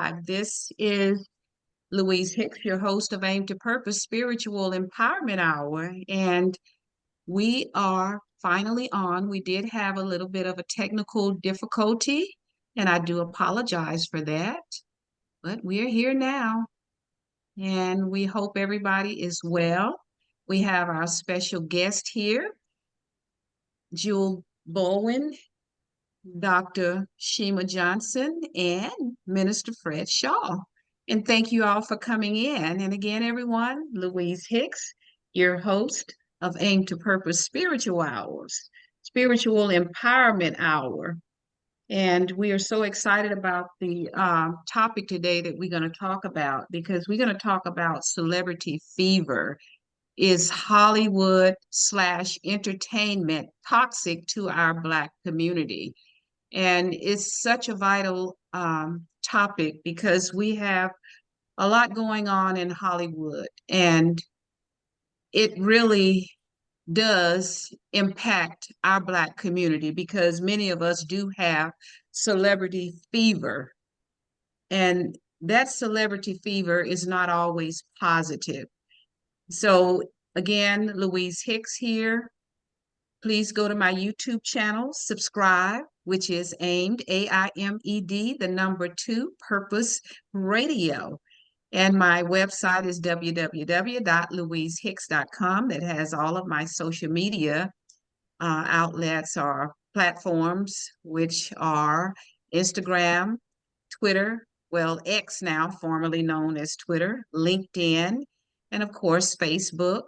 live. This is Louise Hicks, your host of Aim to Purpose Spiritual Empowerment Hour. And we are finally on. We did have a little bit of a technical difficulty, and I do apologize for that. But we're here now, and we hope everybody is well. We have our special guest here, Jewel Bowen, Dr. Shima Johnson, and Minister Fred Shaw. And thank you all for coming in. And again, everyone, Louise Hicks, your host of Aim to Purpose Spiritual Hours, Spiritual Empowerment Hour. And we are so excited about the topic today that we're going to talk about, because we're going to talk about celebrity fever. Is Hollywood/entertainment toxic to our Black community? And it's such a vital topic because we have a lot going on in Hollywood, and it really does impact our Black community because many of us do have celebrity fever. And that celebrity fever is not always positive. So again, Louise Hicks here. Please go to my YouTube channel, subscribe, which is aimed, AIMED, the number 2, Purpose Radio. And my website is www.louisehicks.com. That has all of my social media outlets or platforms, which are Instagram, Twitter, well, X now, formerly known as Twitter, LinkedIn, and of course, Facebook.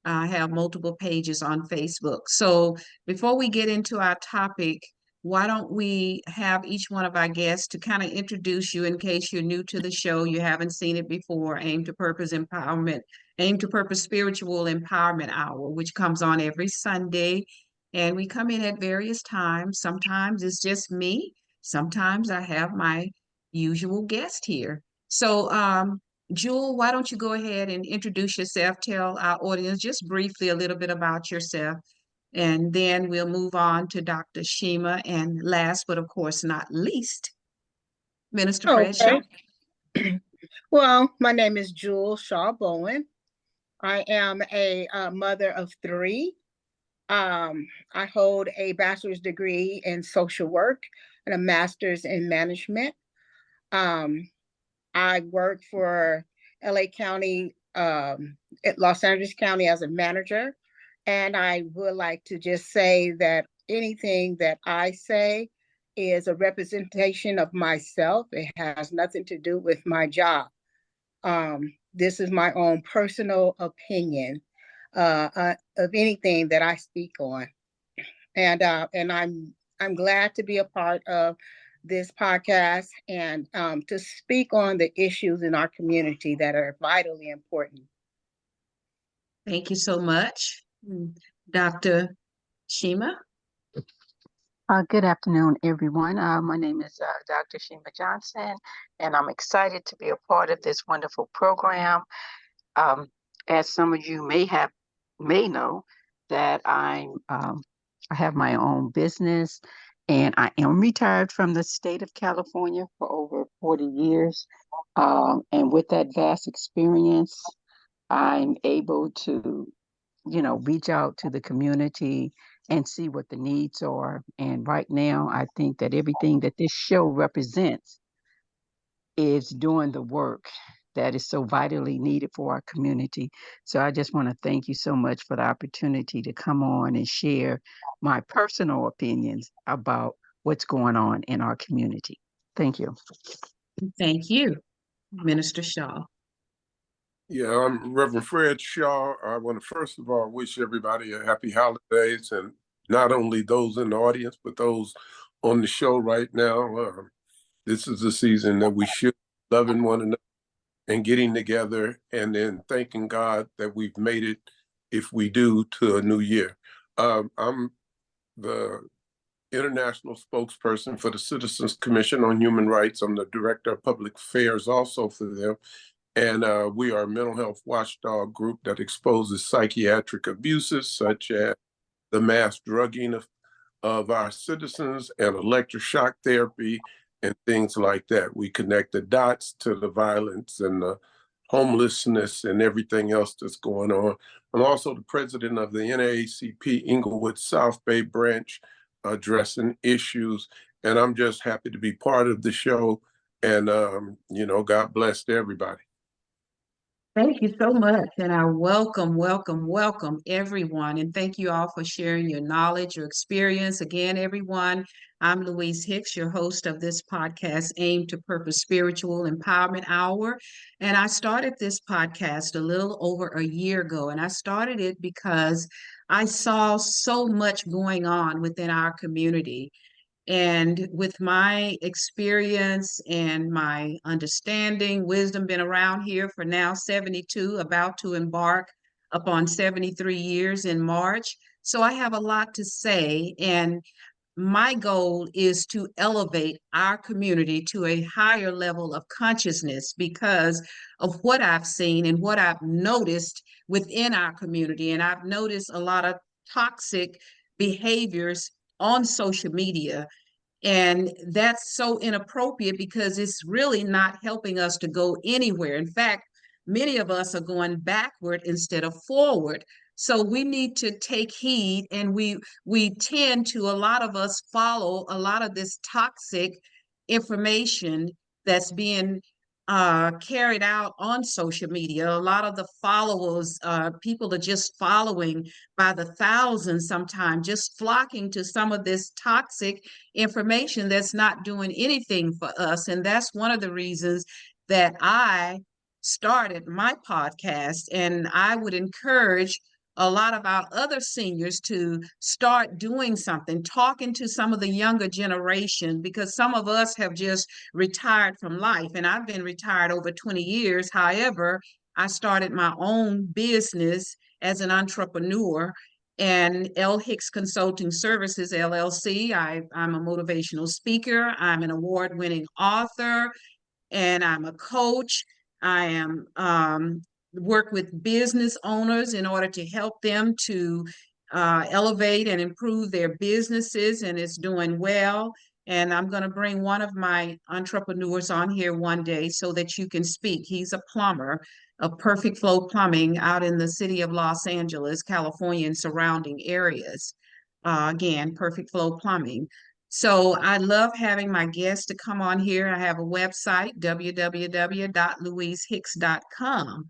I have multiple pages on Facebook. So before we get into our topic, why don't we have each one of our guests to kind of introduce you in case you're new to the show, you haven't seen it before, Aim to Purpose Empowerment, Aim to Purpose Spiritual Empowerment Hour, which comes on every Sunday. And we come in at various times. Sometimes it's just me. Sometimes I have my usual guest here. So, Jewel, why don't you go ahead and introduce yourself, tell our audience just briefly a little bit about yourself, and then we'll move on to Dr. Shima, and last but of course not least, Minister Fred Shaw. Well, my name is Jewel Shaw Bowen. I am a mother of 3. I hold a bachelor's degree in social work and a master's in management. I work for LA County, Los Angeles County as a manager. And I would like to just say that anything that I say is a representation of myself. It has nothing to do with my job. This is my own personal opinion of anything that I speak on. And I'm glad to be a part of this podcast and to speak on the issues in our community that are vitally important. Thank you so much. Dr. Shima? Good afternoon, everyone. My name is Dr. Shima Johnson, and I'm excited to be a part of this wonderful program. As some of you may know, that I have my own business, and I am retired from the state of California for over 40 years. And with that vast experience, I'm able to, reach out to the community and see what the needs are. And right now, I think that everything that this show represents is doing the work that is so vitally needed for our community. So I just want to thank you so much for the opportunity to come on and share my personal opinions about what's going on in our community. Thank you. Thank you, Minister Shaw. Yeah, I'm Reverend Fred Shaw. I want to first of all wish everybody a happy holidays, and not only those in the audience, but those on the show right now. This is the season that we should be loving one another and getting together, and then thanking God that we've made it, if we do, to a new year. I'm the international spokesperson for the Citizens Commission on Human Rights. I'm the director of public affairs also for them. And we are a mental health watchdog group that exposes psychiatric abuses such as the mass drugging of our citizens and electroshock therapy and things like that. We connect the dots to the violence and the homelessness and everything else that's going on. I'm also the president of the NAACP Inglewood South Bay branch, addressing issues, and I'm just happy to be part of the show. And God bless to everybody. Thank you so much. And I welcome everyone. And thank you all for sharing your knowledge, your experience. Again, everyone, I'm Louise Hicks, your host of this podcast, Aim to Purpose Spiritual Empowerment Hour. And I started this podcast a little over a year ago. And I started it because I saw so much going on within our community. And with my experience and my understanding, wisdom, been around here for now 72, about to embark upon 73 years in March. So I have a lot to say. And my goal is to elevate our community to a higher level of consciousness because of what I've seen and what I've noticed within our community. And I've noticed a lot of toxic behaviors on social media. And that's so inappropriate because it's really not helping us to go anywhere. In fact, many of us are going backward instead of forward. So we need to take heed, and we tend to, a lot of us follow a lot of this toxic information that's being carried out on social media. A lot of the followers, people are just following by the thousands sometimes, just flocking to some of this toxic information that's not doing anything for us. And that's one of the reasons that I started my podcast. And I would encourage a lot of our other seniors to start doing something, talking to some of the younger generation, because some of us have just retired from life. And I've been retired over 20 years. However, I started my own business as an entrepreneur, and L. Hicks Consulting Services, LLC. I'm a motivational speaker. I'm an award-winning author, and I'm a coach. I am work with business owners in order to help them to elevate and improve their businesses, and it's doing well. And I'm going to bring one of my entrepreneurs on here one day so that you can speak. He's a plumber of Perfect Flow Plumbing out in the city of Los Angeles, California, and surrounding areas. Again, Perfect Flow Plumbing. So I love having my guests to come on here. I have a website, www.louisehicks.com.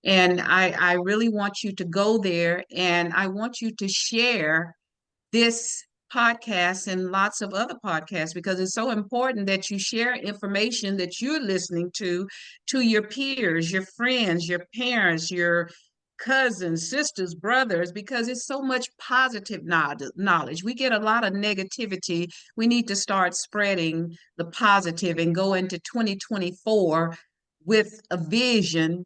And I really want you to go there, and I want you to share this podcast and lots of other podcasts, because it's so important that you share information that you're listening to your peers, your friends, your parents, your cousins, sisters, brothers, because it's so much positive knowledge. We get a lot of negativity. We need to start spreading the positive and go into 2024 with a vision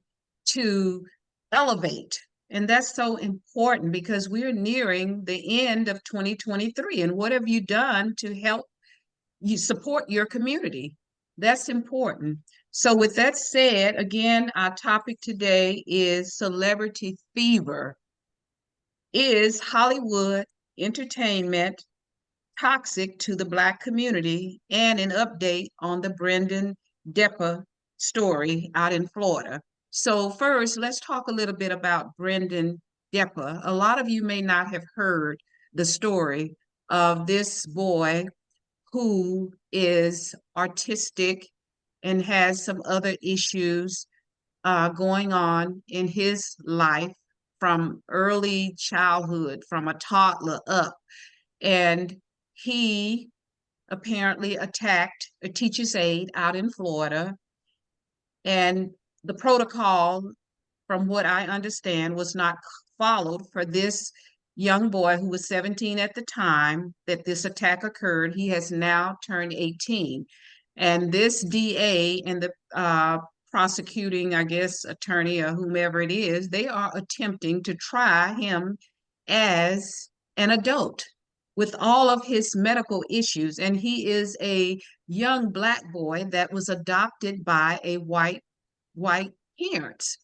to elevate. And that's so important because we're nearing the end of 2023. And what have you done to help you support your community? That's important. So with that said, again, our topic today is celebrity fever. Is Hollywood entertainment toxic to the Black community? And an update on the Brendan Depa story out in Florida. So first, let's talk a little bit about Brendan Depa. A lot of you may not have heard the story of this boy who is artistic and has some other issues going on in his life from early childhood, from a toddler up. And he apparently attacked a teacher's aide out in Florida. And the protocol, from what I understand, was not followed for this young boy who was 17 at the time that this attack occurred. He has now turned 18. And this DA and the prosecuting, I guess, attorney or whomever it is, they are attempting to try him as an adult with all of his medical issues. And he is a young Black boy that was adopted by a white parents.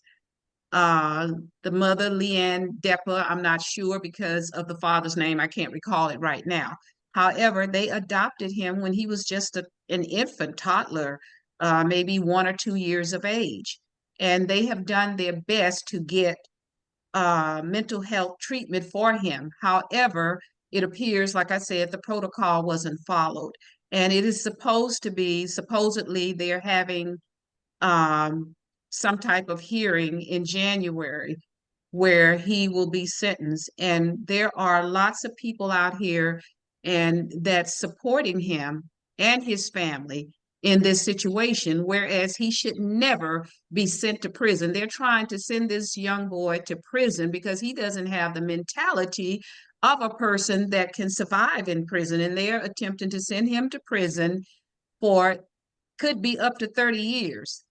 The mother, Leanne Depa, I'm not sure because of the father's name. I can't recall it right now. However, they adopted him when he was just an infant toddler, maybe 1 or 2 years of age. And they have done their best to get mental health treatment for him. However, it appears, like I said, the protocol wasn't followed. And it is supposed to be, supposedly, they're having some type of hearing in January where he will be sentenced. And there are lots of people out here and that's supporting him and his family in this situation, whereas he should never be sent to prison. They're trying to send this young boy to prison because he doesn't have the mentality of a person that can survive in prison. And they're attempting to send him to prison for could be up to 30 years.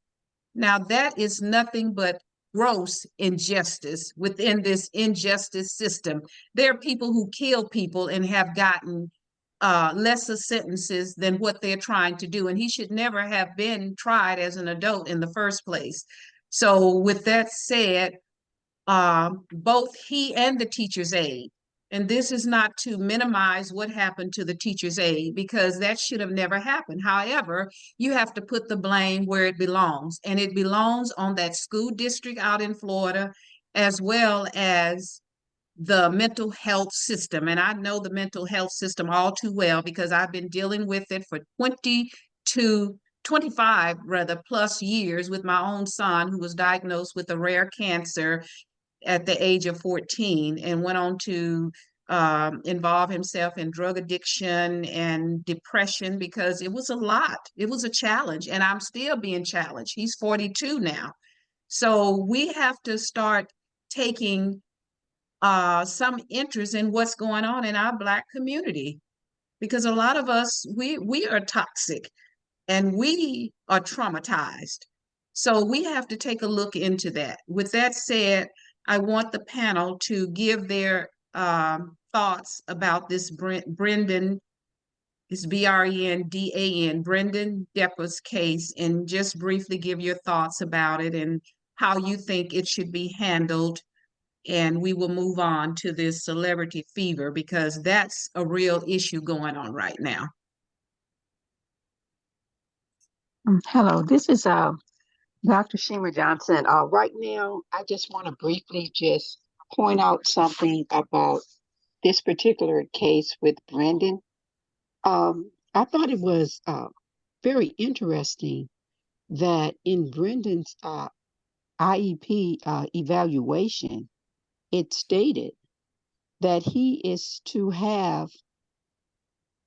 Now, that is nothing but gross injustice within this injustice system. There are people who kill people and have gotten lesser sentences than what they're trying to do. And he should never have been tried as an adult in the first place. So, with that said, both he and the teacher's aide. And this is not to minimize what happened to the teacher's aide because that should have never happened. However, you have to put the blame where it belongs, and it belongs on that school district out in Florida, as well as the mental health system. And I know the mental health system all too well because I've been dealing with it for 25 rather plus years with my own son who was diagnosed with a rare cancer at the age of 14 and went on to involve himself in drug addiction and depression because it was a lot. It was a challenge, and I'm still being challenged. He's 42 now. So we have to start taking some interest in what's going on in our Black community because a lot of us, we are toxic and we are traumatized. So we have to take a look into that. With that said, I want the panel to give their thoughts about this Brendan, it's Brendan, Brendan Depa's case, and just briefly give your thoughts about it and how you think it should be handled. And we will move on to this celebrity fever because that's a real issue going on right now. Hello, this is Dr. Shima Johnson. Right now, I just want to briefly just point out something about this particular case with Brendan. I thought it was very interesting that in Brendan's IEP evaluation, it stated that he is to have,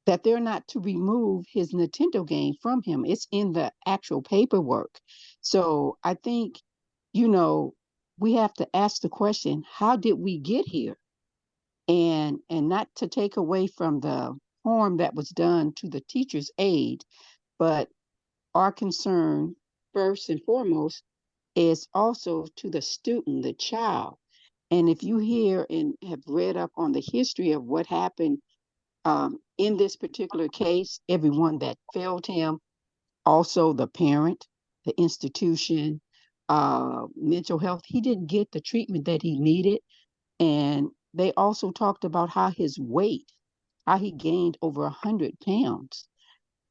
that they're not to remove his Nintendo game from him. It's in the actual paperwork. So I think, we have to ask the question, how did we get here? And not to take away from the harm that was done to the teacher's aide, but our concern first and foremost is also to the student, the child. And if you hear and have read up on the history of what happened in this particular case, everyone that failed him, also the parent, the institution, mental health, he didn't get the treatment that he needed. And they also talked about how his weight, how he gained over 100 pounds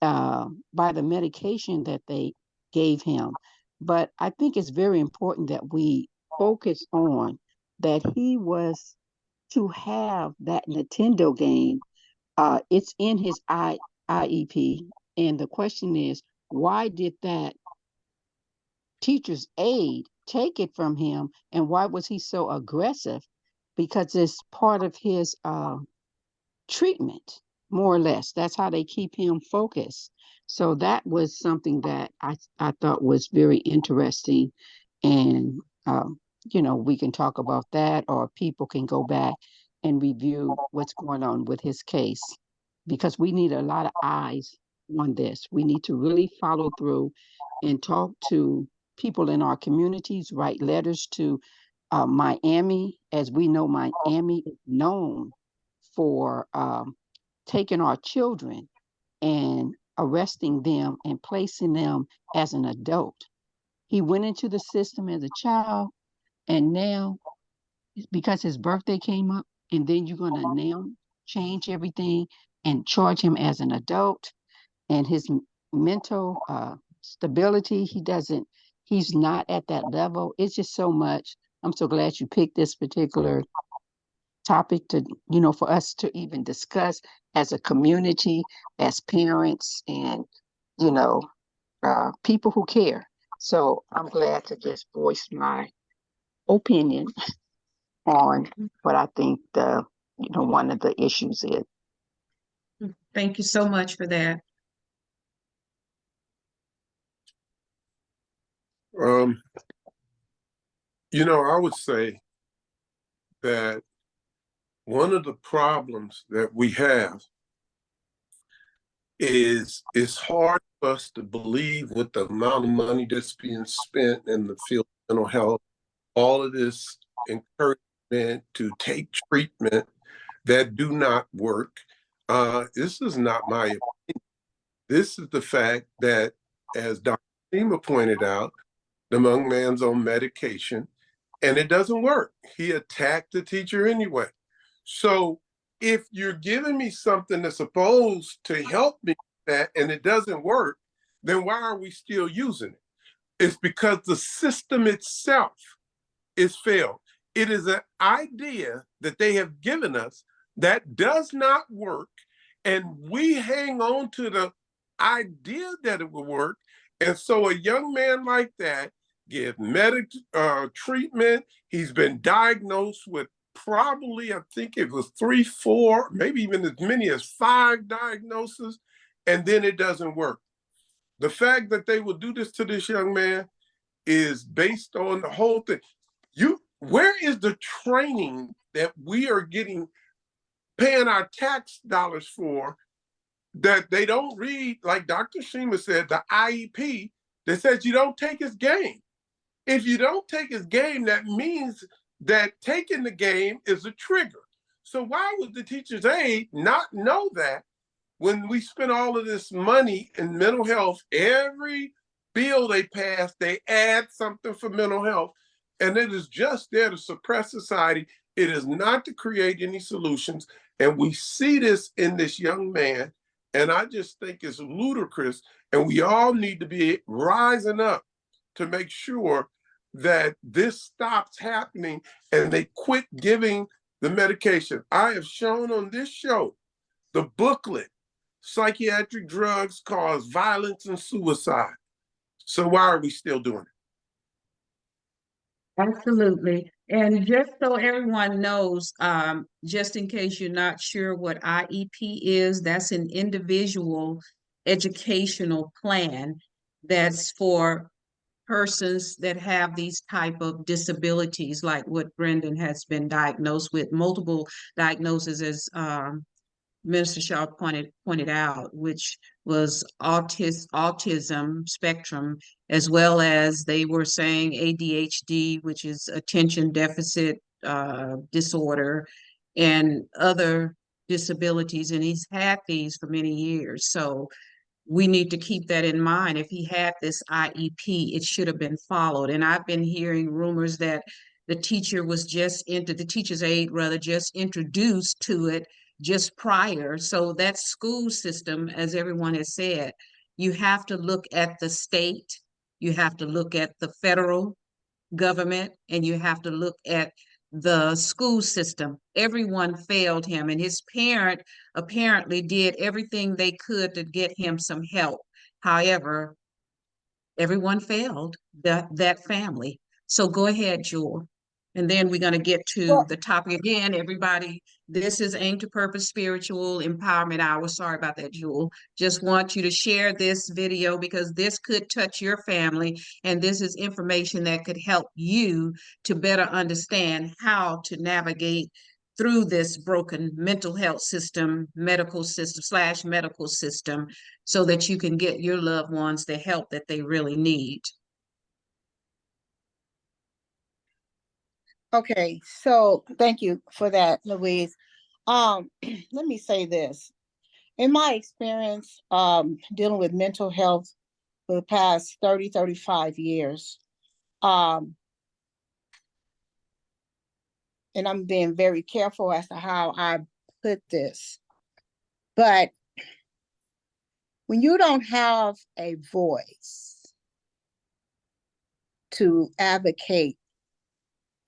by the medication that they gave him. But I think it's very important that we focus on that he was to have that Nintendo game. It's in his IEP. And the question is, why did that teacher's aide take it from him? And why was he so aggressive? Because it's part of his treatment, more or less. That's how they keep him focused. So that was something that I thought was very interesting. And, we can talk about that, or people can go back and review what's going on with his case, because we need a lot of eyes on this. We need to really follow through and talk to people in our communities, write letters to Miami. As we know, Miami is known for taking our children and arresting them and placing them as an adult. He went into the system as a child, and now, because his birthday came up, and then you're going to now change everything. and charge him as an adult, and his mental stability, he's not at that level. It's just so much. I'm so glad you picked this particular topic to, for us to even discuss as a community, as parents, and, you know, people who care. So I'm glad to just voice my opinion on what I think one of the issues is. Thank you so much for that. I would say that one of the problems that we have is it's hard for us to believe with the amount of money that's being spent in the field of mental health, all of this encouragement to take treatment that do not work. This is not my opinion. This is the fact that, as Dr. Seema pointed out, the young man's on medication and it doesn't work. He attacked the teacher anyway. So if you're giving me something that's supposed to help me with that and it doesn't work, then why are we still using it? It's because the system itself is failed. It is an idea that they have given us that does not work, and we hang on to the idea that it will work. And so a young man like that get treatment. He's been diagnosed with probably, I think it was 3, 4, maybe even as many as 5 diagnoses, and then it doesn't work. The fact that they will do this to this young man is based on the whole thing. Where is the training that we are paying our tax dollars for, that they don't read, like Dr. Seema said, the IEP that says you don't take his game. If you don't take his game, that means that taking the game is a trigger. So why would the teacher's aide not know that when we spend all of this money in mental health? Every bill they pass, they add something for mental health, and it is just there to suppress society. It is not to create any solutions. And we see this in this young man, and I just think it's ludicrous. And we all need to be rising up to make sure that this stops happening and they quit giving the medication. I have shown on this show the booklet, Psychiatric Drugs Cause Violence and Suicide. So why are we still doing it? Absolutely. And just so everyone knows, just in case you're not sure what IEP is, that's an individual educational plan that's for persons that have these type of disabilities, like what Brendan has been diagnosed with, multiple diagnoses, as Minister Shaw pointed out, which was autism spectrum, as well as they were saying ADHD, which is attention deficit disorder, and other disabilities. And he's had these for many years. So we need to keep that in mind. If he had this IEP, it should have been followed. And I've been hearing rumors that the teacher's aide rather, just introduced to it just prior. So that school system, as everyone has said, you have to look at the state, you have to look at the federal government, and you have to look at the school system. Everyone failed him, and his parent apparently did everything they could to get him some help. However, everyone failed that family. So go ahead, Jewel. And then we're going to get to the topic again. Everybody, this is Aim to Purpose Spiritual Empowerment Hour. Sorry about that, Jewel. Just want you to share this video because this could touch your family, and this is information that could help you to better understand how to navigate through this broken mental health system, medical system / medical system, so that you can get your loved ones the help that they really need. Okay, so thank you for that, Louise. Let me say this. In my experience, dealing with mental health for the past 30, 35 years, and I'm being very careful as to how I put this. But when you don't have a voice to advocate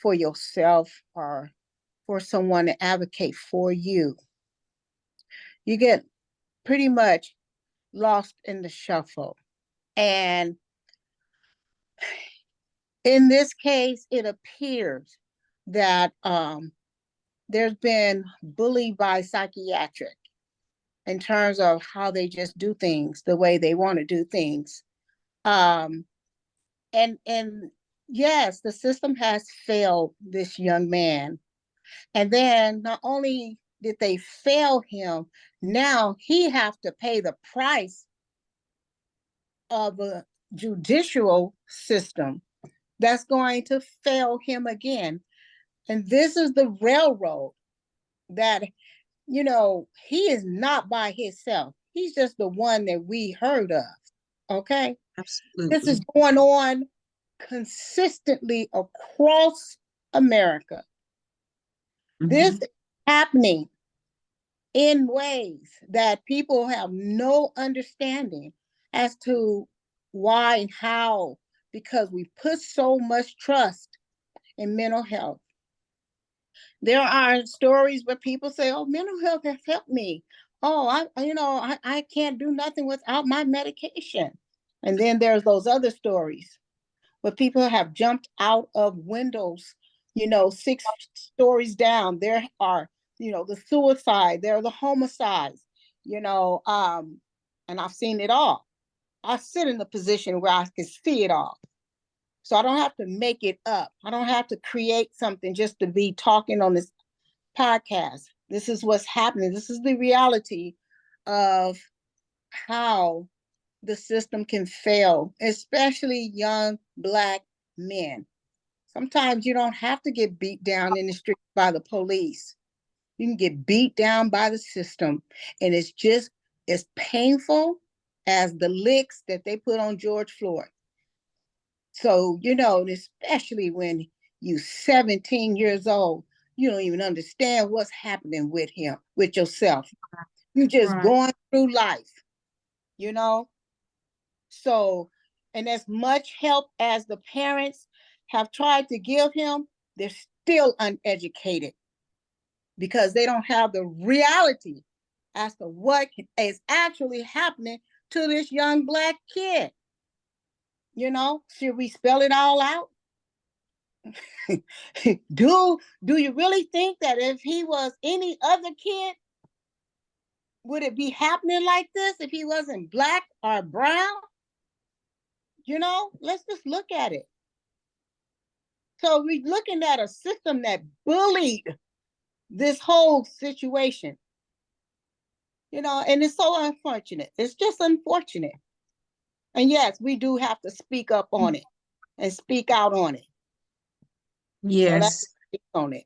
for yourself or for someone to advocate for you, you get pretty much lost in the shuffle. And in this case, it appears that there's been bullied by psychiatric in terms of how they just do things the way they want to do things. And yes, the system has failed this young man. And then not only did they fail him, now he have to pay the price of a judicial system that's going to fail him again. And this is the railroad that, you know, he is not by himself. He's just the one that we heard of. Okay. This is Absolutely. going on consistently across America. This Mhm. is happening in ways that people have no understanding as to why and how, because we put so much trust in mental health. There are stories where people say, oh, mental health has helped me. Oh, I can't do nothing without my medication. And then there's those other stories where people have jumped out of windows, 6 stories down. There are, the suicide, there are the homicides, and I've seen it all. I sit in the position where I can see it all. So I don't have to make it up. I don't have to create something just to be talking on this podcast. This is what's happening. This is the reality of how the system can fail, especially young Black men. Sometimes you don't have to get beat down in the street by the police. You can get beat down by the system. And it's just as painful as the licks that they put on George Floyd. So, especially when you're 17 years old, you don't even understand what's happening with him, with yourself. You're just Right. going through life, you know? So, and as much help as the parents have tried to give him, they're still uneducated because they don't have the reality as to what is actually happening to this young Black kid. Should we spell it all out? do you really think that if he was any other kid, would it be happening like this if he wasn't Black or brown? Let's just look at it. So we're looking at a system that bullied this whole situation, and it's so unfortunate. It's just unfortunate. And yes, we do have to speak up on it and speak out on it. So that's Yes. on it.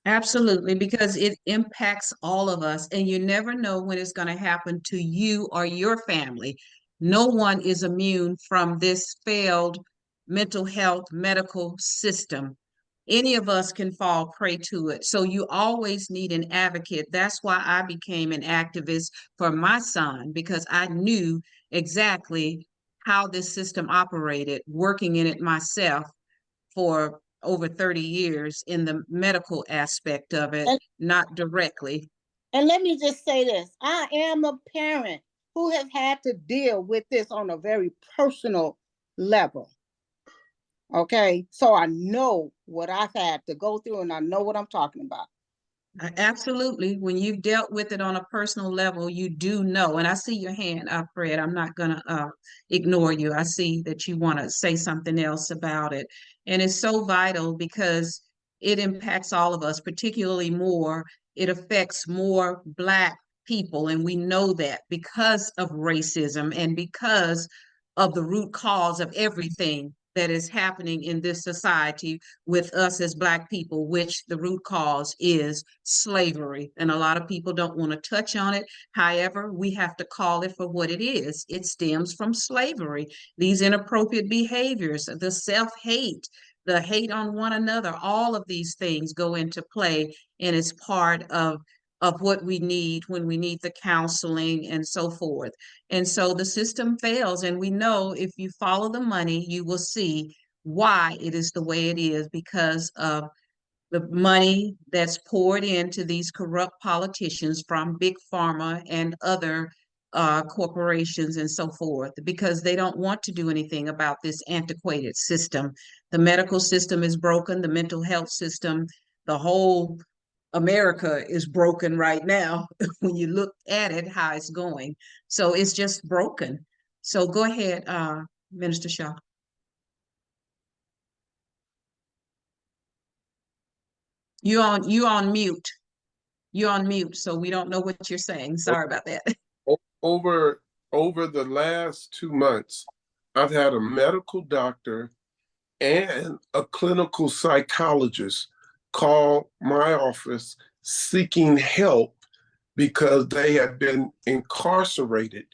Absolutely, because it impacts all of us, and you never know when it's going to happen to you or your family. No one is immune from this failed mental health medical system. Any of us can fall prey to it. So you always need an advocate. That's why I became an activist for my son, because I knew exactly how this system operated, working in it myself for over 30 years in the medical aspect of it, And, not directly. and let me just say this. I am a parent who have had to deal with this on a very personal level. Okay. So I know what I've had to go through and I know what I'm talking about. Absolutely. When you've dealt with it on a personal level, you do know. And I see your hand up, Fred. I'm not going to ignore you. I see that you want to say something else about it. And it's so vital because it impacts all of us, particularly more. It affects more Black people. And we know that because of racism and because of the root cause of everything that is happening in this society with us as Black people, which the root cause is slavery. And a lot of people don't want to touch on it. However, we have to call it for what it is. It stems from slavery, these inappropriate behaviors, the self-hate, the hate on one another, all of these things go into play, and it's part of of what we need when we need the counseling and so forth. And so the system fails. And we know if you follow the money, you will see why it is the way it is, because of the money that's poured into these corrupt politicians from big pharma and other corporations and so forth, because they don't want to do anything about this antiquated system. The medical system is broken, the mental health system, the whole America is broken right now when you look at it, how it's going. So it's just broken. So go ahead, Minister Shaw. You on mute. You're on mute, so we don't know what you're saying. Sorry about that. Over the last 2 months, I've had a medical doctor and a clinical psychologist call my office seeking help because they have been incarcerated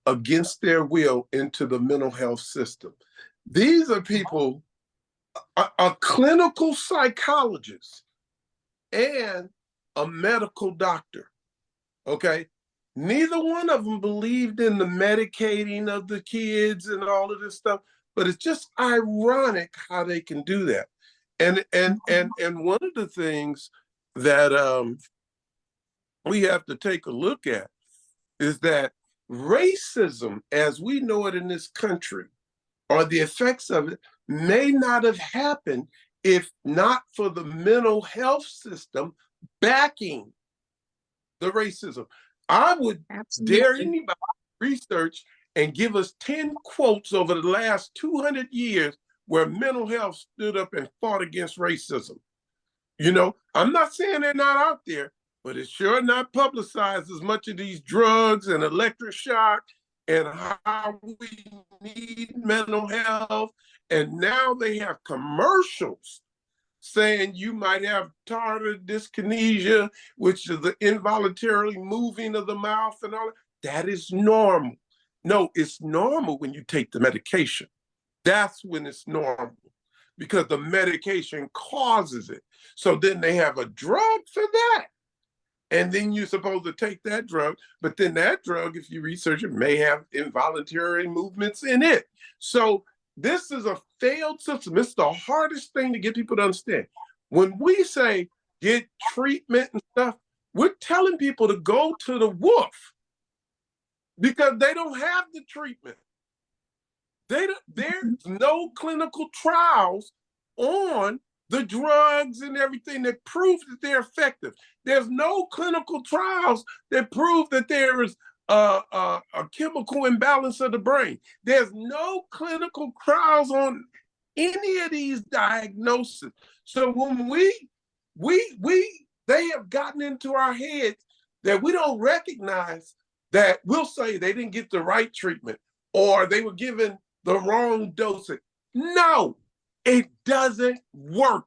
against their will into the mental health system. These are people, a clinical psychologist and a medical doctor, okay? Neither one of them believed in the medicating of the kids and all of this stuff, but it's just ironic how they can do that. And one of the things that we have to take a look at is that racism, as we know it in this country, or the effects of it, may not have happened if not for the mental health system backing the racism. I would dare anybody to research and give us 10 quotes over the last 200 years where mental health stood up and fought against racism. You know, I'm not saying they're not out there, but it's sure not publicized as much of these drugs and electric shock and how we need mental health. And now they have commercials saying you might have tardive dyskinesia, which is the involuntarily moving of the mouth and all that. That is normal. No, it's normal when you take the medication. That's when it's normal, because the medication causes it. So then they have a drug for that. And then you're supposed to take that drug, but then that drug, if you research it, may have involuntary movements in it. So this is a failed system. It's the hardest thing to get people to understand. When we say get treatment and stuff, we're telling people to go to the wolf because they don't have the treatment. There's no clinical trials on the drugs and everything that prove that they're effective. There's no clinical trials that prove that there is a chemical imbalance of the brain. There's no clinical trials on any of these diagnoses. So when they have gotten into our heads that we don't recognize that we'll say they didn't get the right treatment or they were given the wrong dosage. No, it doesn't work.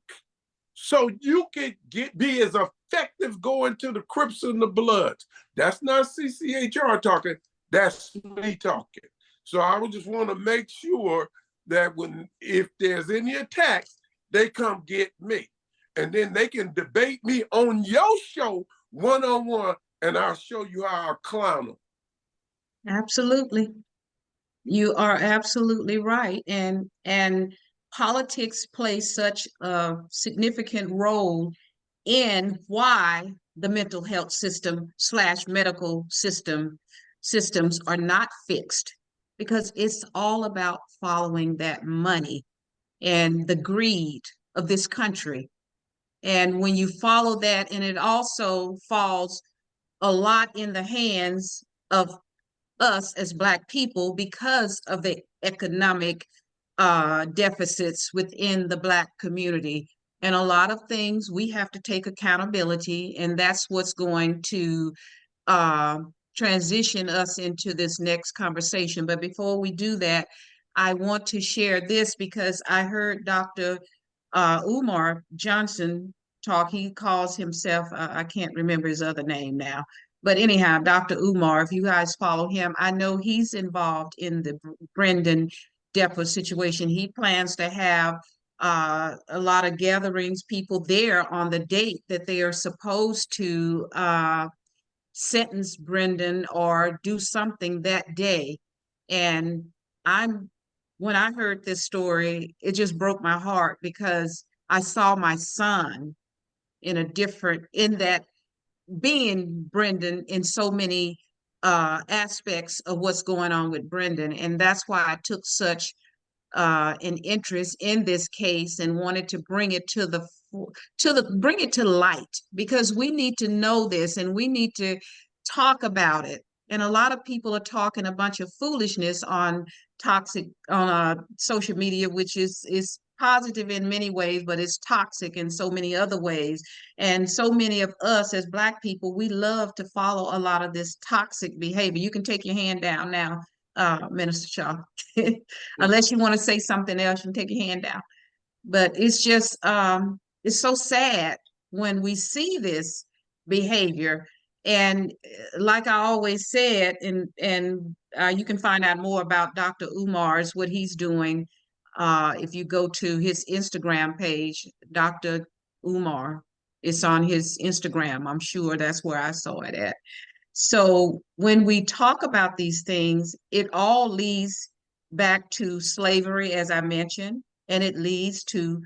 So you can be as effective going to the Crips and the Bloods. That's not CCHR talking, that's me talking. So I would just want to make sure that if there's any attacks, they come get me. And then they can debate me on your show one-on-one, and I'll show you how I'll clown them. Absolutely. You are absolutely right. And politics play such a significant role in why the mental health system / medical systems are not fixed, because it's all about following that money and the greed of this country. And when you follow that, and it also falls a lot in the hands of us as Black people because of the economic deficits within the Black community. And a lot of things we have to take accountability, and that's what's going to transition us into this next conversation. But before we do that, I want to share this because I heard Dr. Umar Johnson talk. He calls himself, I can't remember his other name now, but anyhow, Dr. Umar, if you guys follow him, I know he's involved in the Brendan Depa situation. He plans to have a lot of gatherings, people there on the date that they are supposed to sentence Brendan or do something that day. And when I heard this story, it just broke my heart because I saw my son in that being Brendan in so many aspects of what's going on with Brendan. And that's why I took such an interest in this case and wanted to bring it bring it to light, because we need to know this and we need to talk about it. And a lot of people are talking a bunch of foolishness on social media, which is positive in many ways, but it's toxic in so many other ways. And so many of us as Black people, we love to follow a lot of this toxic behavior. You can take your hand down now, Minister Shaw. Unless you want to say something else, you can take your hand down. But it's just it's so sad when we see this behavior. And like I always said, and you can find out more about Dr. Umar's, what he's doing, if you go to his Instagram page. Dr. Umar, it's on his Instagram. I'm sure that's where I saw it at. So when we talk about these things, it all leads back to slavery, as I mentioned, and it leads to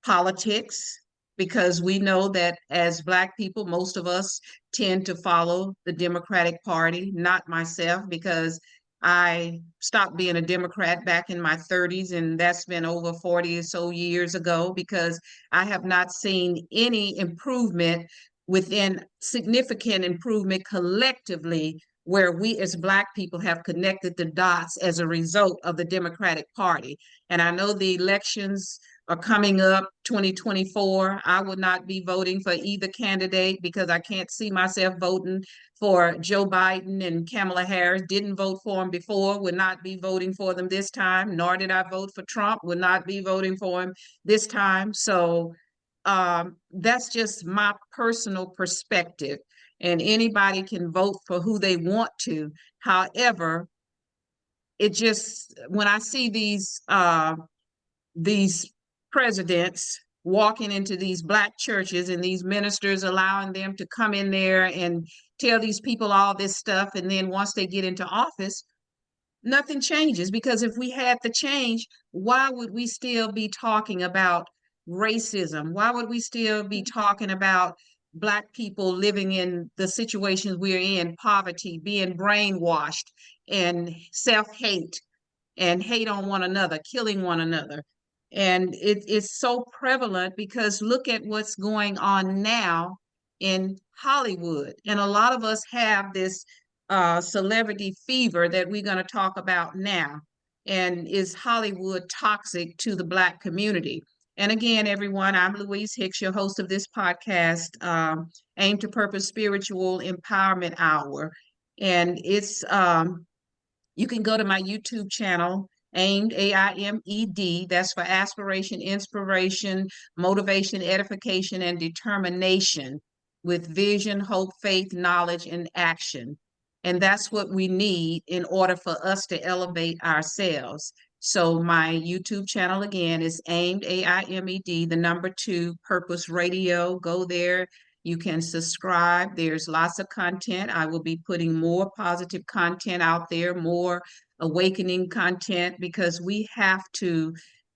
politics, because we know that as Black people, most of us tend to follow the Democratic Party. Not myself, because I stopped being a Democrat back in my 30s, and that's been over 40 or so years ago, because I have not seen any significant improvement collectively, where we as Black people have connected the dots as a result of the Democratic Party. And I know the elections are coming up, 2024. I would not be voting for either candidate because I can't see myself voting for Joe Biden and Kamala Harris. Didn't vote for them before, would not be voting for them this time, nor did I vote for Trump, would not be voting for him this time. So that's just my personal perspective, and anybody can vote for who they want to. However, when I see these presidents walking into these Black churches and these ministers allowing them to come in there and tell these people all this stuff, and then once they get into office, nothing changes. Because if we had the change, why would we still be talking about racism? Why would we still be talking about Black people living in the situations we're in, poverty, being brainwashed, and self-hate, and hate on one another, killing one another? And it's so prevalent because look at what's going on now in Hollywood. And a lot of us have this celebrity fever that we're going to talk about now. And is Hollywood toxic to the Black community? And again, everyone, I'm Louise Hicks, your host of this podcast, Aim to Purpose Spiritual Empowerment Hour. And it's you can go to my YouTube channel, AIMED, AIMED. That's for aspiration, inspiration, motivation, edification, and determination, with vision, hope, faith, knowledge, and action. And that's what we need in order for us to elevate ourselves. So my YouTube channel again is AIMED, AIMED, the number 2, Purpose Radio. Go there. You can subscribe. There's lots of content. I will be putting more positive content out there, more awakening content, because we have to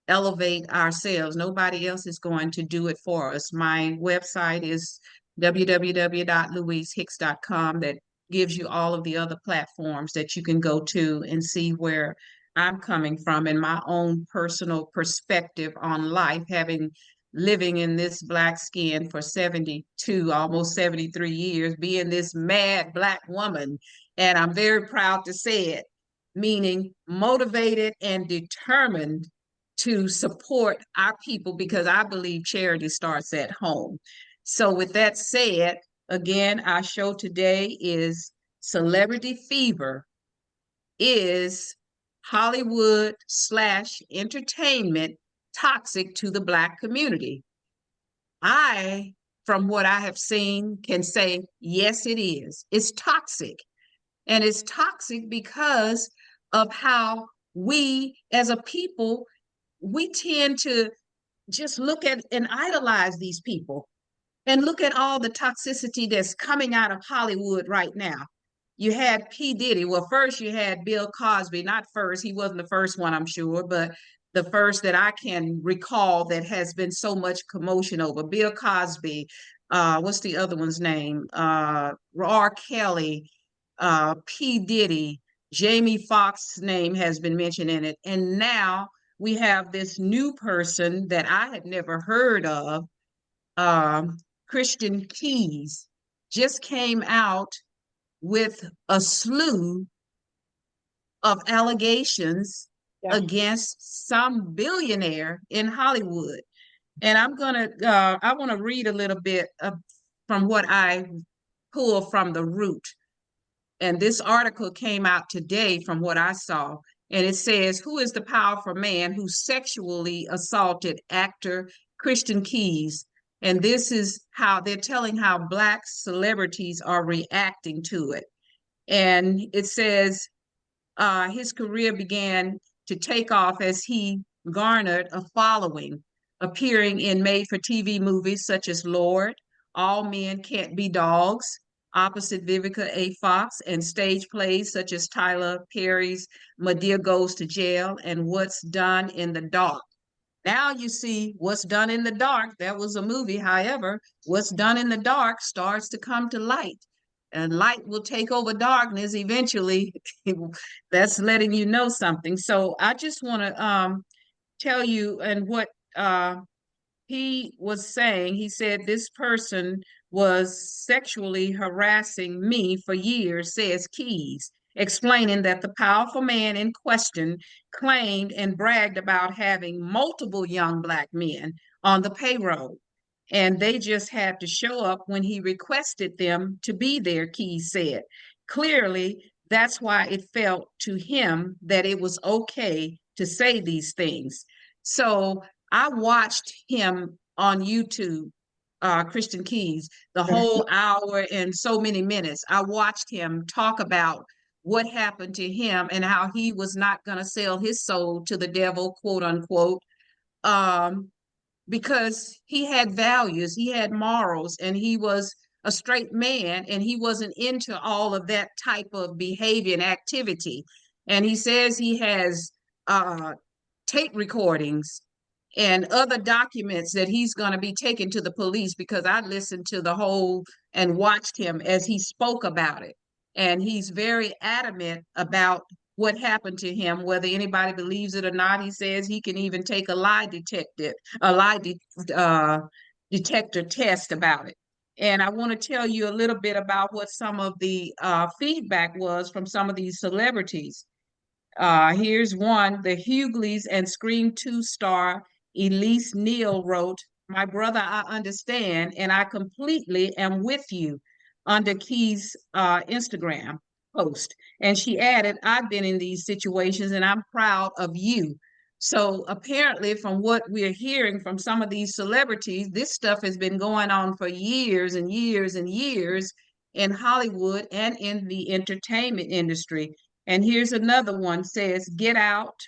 elevate ourselves. Nobody else is going to do it for us. My website is www.louisehicks.com. That gives you all of the other platforms that you can go to and see where I'm coming from and my own personal perspective on life, living in this Black skin for 72, almost 73 years, being this mad Black woman. And I'm very proud to say it, meaning motivated and determined to support our people, because I believe charity starts at home. So with that said, again, our show today is Celebrity Fever. Is Hollywood/entertainment toxic to the Black community? I, from what I have seen, can say, yes, it is. It's toxic. And it's toxic because of how we as a people, we tend to just look at and idolize these people. And look at all the toxicity that's coming out of Hollywood right now. You had P. Diddy. Well, first you had Bill Cosby, not first, he wasn't the first one, I'm sure, but the first that I can recall that has been so much commotion over. Bill Cosby, what's the other one's name? R. Kelly, P. Diddy, Jamie Foxx's name has been mentioned in it. And now we have this new person that I had never heard of, um, Christian Keys, just came out with a slew of allegations Yeah. against some billionaire in Hollywood. And I want to read a little bit from what I pull from the root. And this article came out today from what I saw. And it says, who is the powerful man who sexually assaulted actor Christian Keys? And this is how they're telling how Black celebrities are reacting to it. And it says his career began to take off as he garnered a following, appearing in made-for-TV movies such as Lord, All Men Can't Be Dogs, opposite Vivica A. Fox, and stage plays such as Tyler Perry's Madea Goes to Jail and What's Done in the Dark. Now you see What's Done in the Dark. That was a movie. However, What's Done in the Dark starts to come to light. And light will take over darkness eventually. That's letting you know something. So I just want to tell you and what he was saying. He said this person was sexually harassing me for years, says Keys, explaining that the powerful man in question claimed and bragged about having multiple young Black men on the payroll. And they just had to show up when he requested them to be there, Keys said. Clearly, that's why it felt to him that it was okay to say these things. So I watched him on YouTube, Christian Keys, the whole hour and so many minutes. I watched him talk about what happened to him and how he was not going to sell his soul to the devil, quote unquote, because he had values, he had morals, and he was a straight man, and he wasn't into all of that type of behavior and activity. And he says he has tape recordings and other documents that he's going to be taken to the police, because I listened to the whole and watched him as he spoke about it. And he's very adamant about what happened to him, whether anybody believes it or not. He says he can even take a detector test about it. And I want to tell you a little bit about what some of the feedback was from some of these celebrities. Here's one. The Hughleys and Scream 2 star Elise Neal wrote, "My brother, I understand, and I completely am with you," under Key's Instagram post. And she added, "I've been in these situations and I'm proud of you." So apparently, from what we're hearing from some of these celebrities, this stuff has been going on for years and years and years in Hollywood and in the entertainment industry. And here's another one, says, Get Out,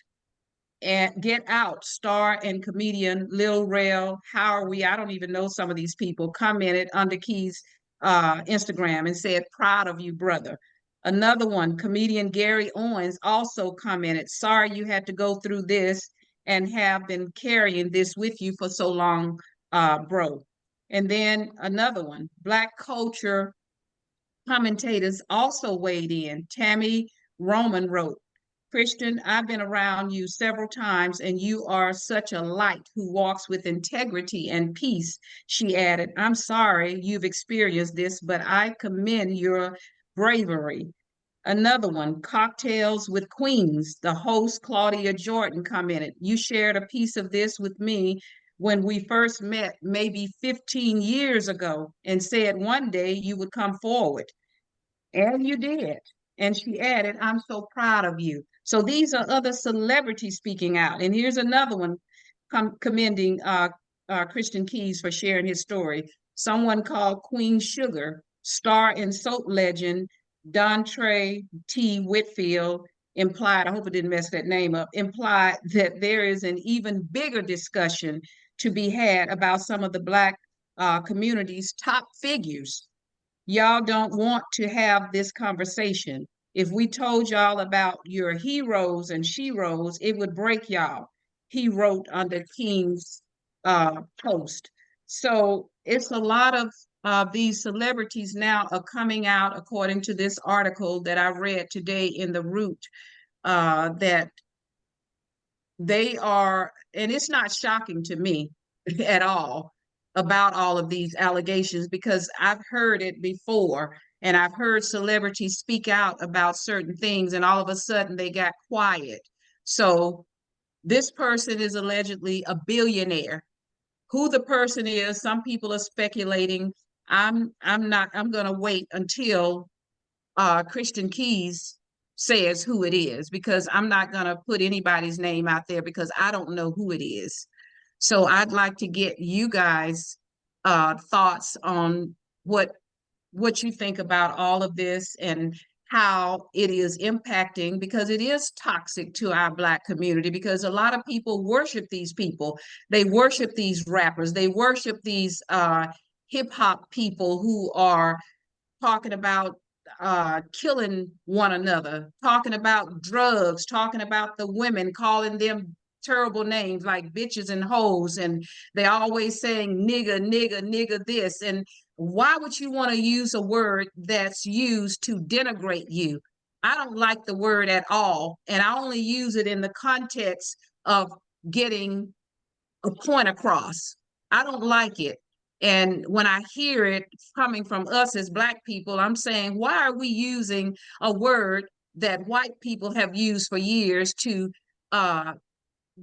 star and comedian Lil Rel, how are we? I don't even know some of these people, commented under Key's Instagram and said, "Proud of you, brother." Another one, comedian Gary Owens, also commented, "Sorry you had to go through this and have been carrying this with you for so long, bro." And then another one, Black culture commentators also weighed in. Tammy Roman wrote, "Christian, I've been around you several times and you are such a light who walks with integrity and peace." She added, "I'm sorry you've experienced this, but I commend your bravery." Another one, Cocktails with Queens, the host Claudia Jordan commented, "You shared a piece of this with me when we first met maybe 15 years ago and said one day you would come forward. And you did." And she added, "I'm so proud of you." So these are other celebrities speaking out. And here's another one commending Christian Keys for sharing his story. Someone called Queen Sugar, star and soap legend Dontre T. Whitfield, implied, I hope I didn't mess that name up, implied that there is an even bigger discussion to be had about some of the Black community's top figures. Y'all don't want to have this conversation. If we told y'all about your heroes and sheroes, it would break y'all. He wrote under King's post. So it's a lot of these celebrities now are coming out, according to this article that I read today in The Root, that they are, and it's not shocking to me at all about all of these allegations, because I've heard it before, and I've heard celebrities speak out about certain things, and all of a sudden they got quiet. So this person is allegedly a billionaire. Who the person is, some people are speculating. I'm gonna wait until Christian Keys says who it is, because I'm not going to put anybody's name out there because I don't know who it is. So I'd like to get you guys thoughts on what you think about all of this and how it is impacting, because it is toxic to our Black community, because a lot of people worship these people. They worship these rappers. They worship these hip hop people who are talking about killing one another, talking about drugs, talking about the women, calling them terrible names like bitches and hoes, and they always saying nigga, nigga, nigga this. And why would you want to use a word that's used to denigrate you? I don't like the word at all, and I only use it in the context of getting a point across. I don't like it. And when I hear it coming from us as Black people, I'm saying, why are we using a word that white people have used for years to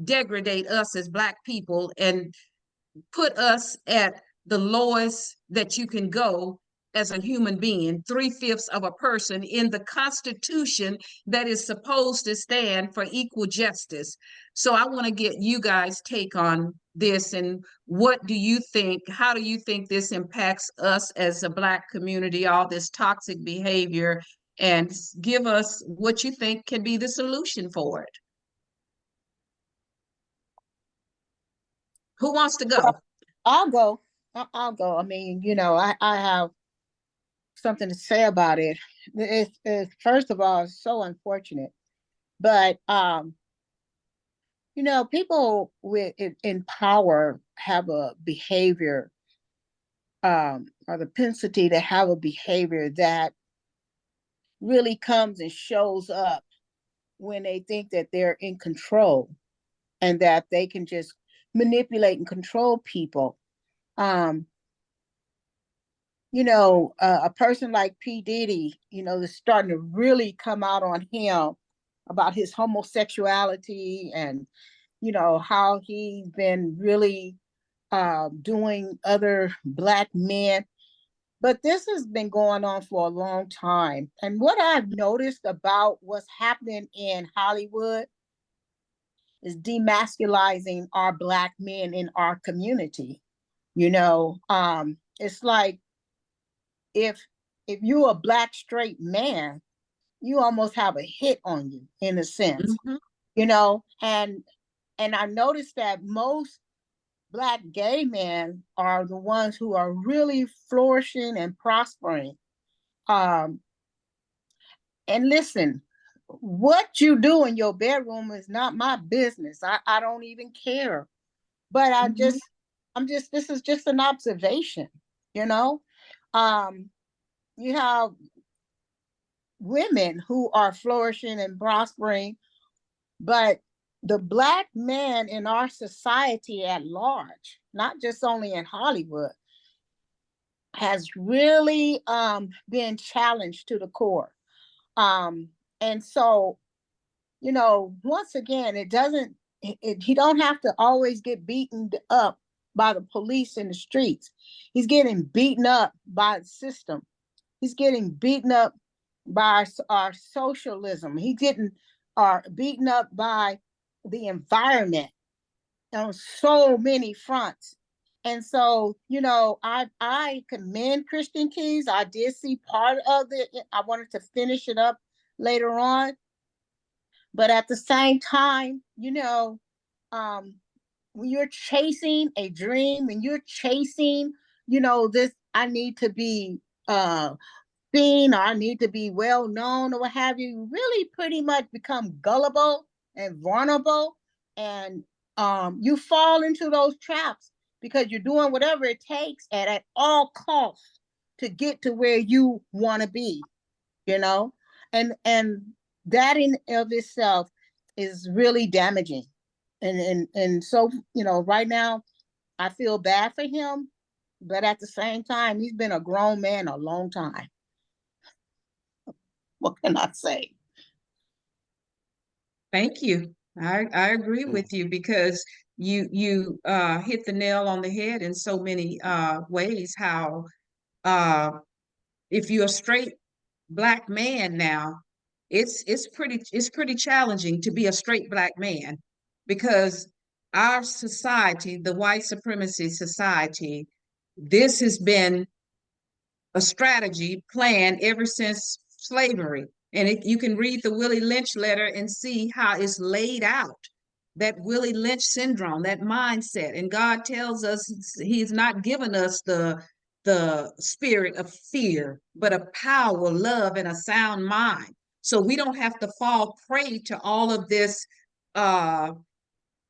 degrade us as Black people and put us at the lowest that you can go as a human being, 3/5 of a person in the Constitution that is supposed to stand for equal justice. So I want to get you guys' take on this, and what do you think? How do you think this impacts us as a Black community, all this toxic behavior, and give us what you think can be the solution for it? Who wants to go? I'll go. I'll go. I mean, I have something to say about it. It's first of all, it's so unfortunate, but people in power have a behavior, or the propensity to have a behavior that really comes and shows up when they think that they're in control and that they can just manipulate and control people. A person like P. Diddy, is starting to really come out on him about his homosexuality and, how he's been really doing other Black men. But this has been going on for a long time. And what I've noticed about what's happening in Hollywood is demasculizing our Black men in our community. It's like, if you're a Black straight man, you almost have a hit on you in a sense, and I noticed that most Black gay men are the ones who are really flourishing and prospering. And listen, what you do in your bedroom is not my business. I don't even care. But this is just an observation, you have women who are flourishing and prospering, but the Black man in our society at large, not just only in Hollywood, has really been challenged to the core. And so, once again, he don't have to always get beaten up by the police in the streets. He's getting beaten up by the system. He's getting beaten up by our socialism. He's getting beaten up by the environment on so many fronts. And so, I commend Christian Keys. I did see part of it. I wanted to finish it up later on. But at the same time, when you're chasing a dream, when you're chasing, this, I need to be seen, or I need to be well known, or what have you, you really pretty much become gullible and vulnerable. And you fall into those traps because you're doing whatever it takes at all costs to get to where you want to be, and that in of itself is really damaging. And so, right now I feel bad for him, but at the same time, he's been a grown man a long time. What can I say? Thank you. I agree with you because you hit the nail on the head in so many ways. How uh, if you're a straight Black man now, it's pretty challenging to be a straight Black man because our society, the white supremacy society, this has been a strategy plan ever since slavery. And you can read the Willie Lynch letter and see how it's laid out, that Willie Lynch syndrome, that mindset. And God tells us he's not given us the spirit of fear, but of power, love, and a sound mind. So we don't have to fall prey to all of this uh,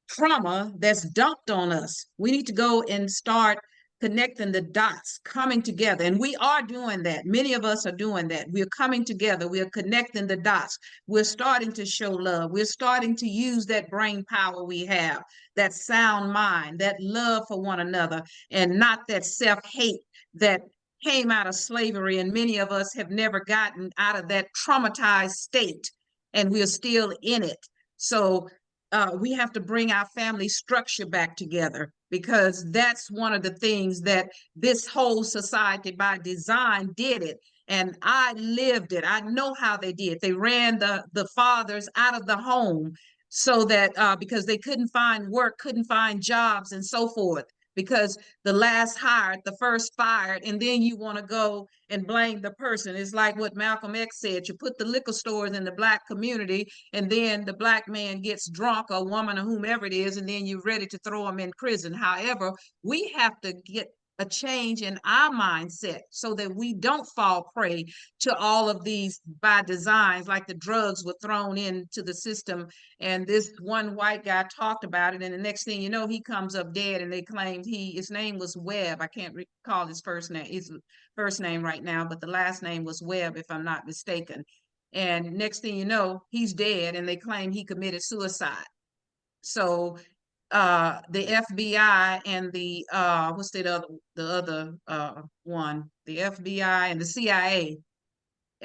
trauma that's dumped on us. We need to go and start connecting the dots, coming together. And we are doing that. Many of us are doing that. We're coming together. We're connecting the dots. We're starting to show love. We're starting to use that brain power we have, that sound mind, that love for one another, and not that self-hate that came out of slavery. And many of us have never gotten out of that traumatized state, and we're still in it. So we have to bring our family structure back together because that's one of the things that this whole society by design did it. And I lived it. I know how they did. They ran the fathers out of the home so that because they couldn't find work, couldn't find jobs, and so forth. Because the last hired, the first fired, and then you want to go and blame the person. It's like what Malcolm X said: you put the liquor stores in the Black community, and then the Black man gets drunk, or woman, or whomever it is, and then you're ready to throw them in prison. However, we have to get a change in our mindset so that we don't fall prey to all of these by designs, like the drugs were thrown into the system. And this one white guy talked about it, and the next thing you know, he comes up dead, and they claimed his name was Webb. I can't recall his first name right now, but the last name was Webb, if I'm not mistaken. And next thing you know, he's dead, and they claim he committed suicide. So the FBI and the what's the other one, the FBI and the CIA.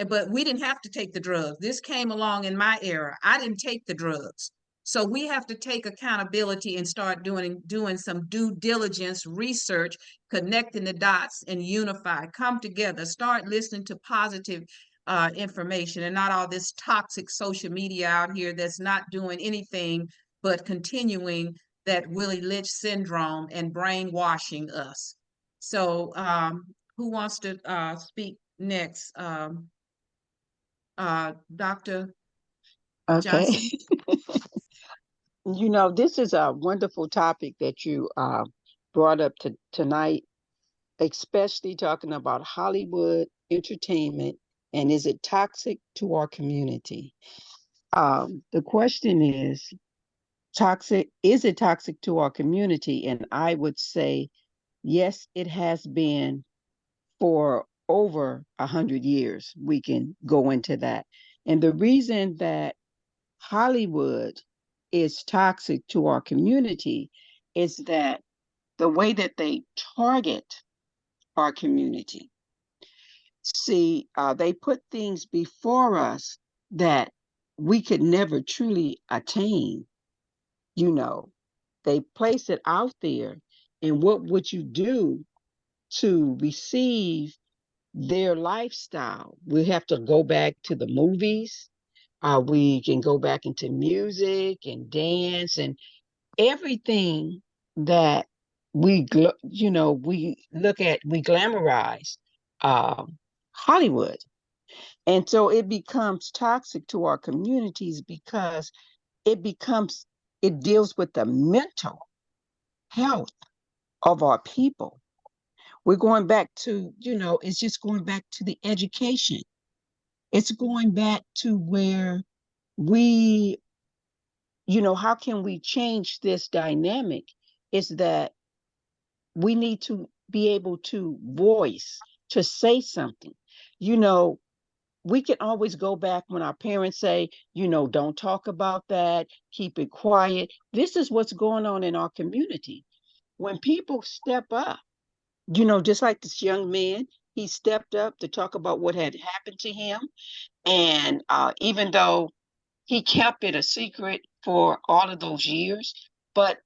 But we didn't have to take the drugs. This came along in my era. I didn't take the drugs. So we have to take accountability and start doing some due diligence research, connecting the dots, and unify, come together, start listening to positive information, and not all this toxic social media out here that's not doing anything but continuing that Willie Lynch syndrome and brainwashing us. So who wants to speak next? Dr. Okay. Johnson? This is a wonderful topic that you brought up tonight, especially talking about Hollywood entertainment and is it toxic to our community? The question is it toxic to our community? And I would say, yes, it has been for over 100 years. We can go into that. And the reason that Hollywood is toxic to our community is that the way that they target our community. See, they put things before us that we could never truly attain. They place it out there. And what would you do to receive their lifestyle? We have to go back to the movies. We can go back into music and dance and everything that we look at, we glamorize Hollywood. And so it becomes toxic to our communities because it deals with the mental. health of our people. We're going back to, it's just going back to the education. It's going back to where we, how can we change this dynamic? Is that we need to be able to voice, to say something. We can always go back when our parents say, don't talk about that, keep it quiet. This is what's going on in our community. When people step up, just like this young man, he stepped up to talk about what had happened to him. And even though he kept it a secret for all of those years, but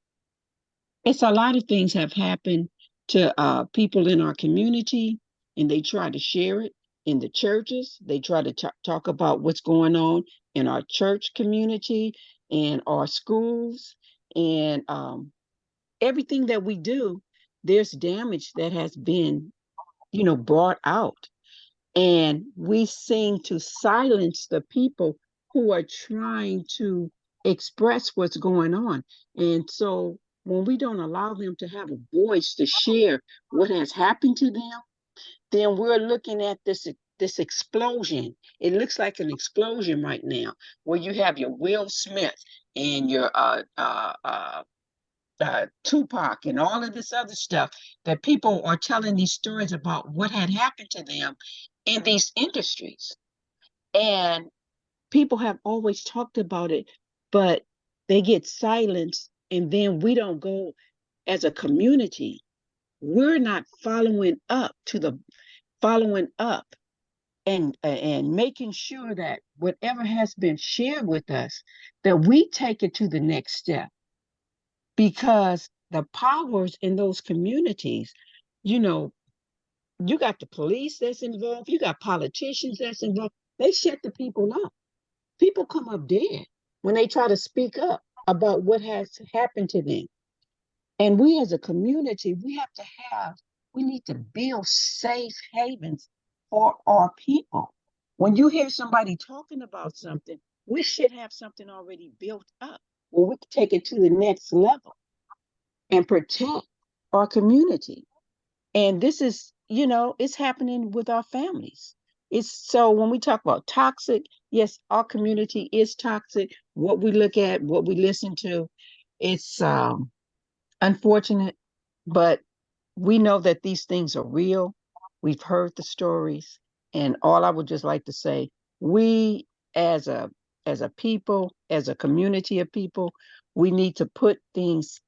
it's a lot of things have happened to people in our community, and they try to share it in the churches. They try to talk about what's going on in our church community, in our schools, and everything that we do. There's damage that has been, brought out, and we seem to silence the people who are trying to express what's going on. And so when we don't allow them to have a voice to share what has happened to them, then we're looking at this explosion. It looks like an explosion right now, where you have your Will Smith and your Tupac and all of this other stuff, that people are telling these stories about what had happened to them in these industries. And people have always talked about it, but they get silenced. And then we don't go as a community. We're not following up and making sure that whatever has been shared with us, that we take it to the next step. Because the powers in those communities, you know, you got the police that's involved, you got politicians that's involved. They shut the people up. People come up dead when they try to speak up about what has happened to them. And we as a community, we need to build safe havens for our people. When you hear somebody talking about something, we should have something already built up where we can take it to the next level and protect our community. And this is, it's happening with our families. It's so when we talk about toxic, yes, our community is toxic. What we look at, what we listen to, it's unfortunate, but we know that these things are real. We've heard the stories, and all I would just like to say, we as a people, as a community of people, we need to put things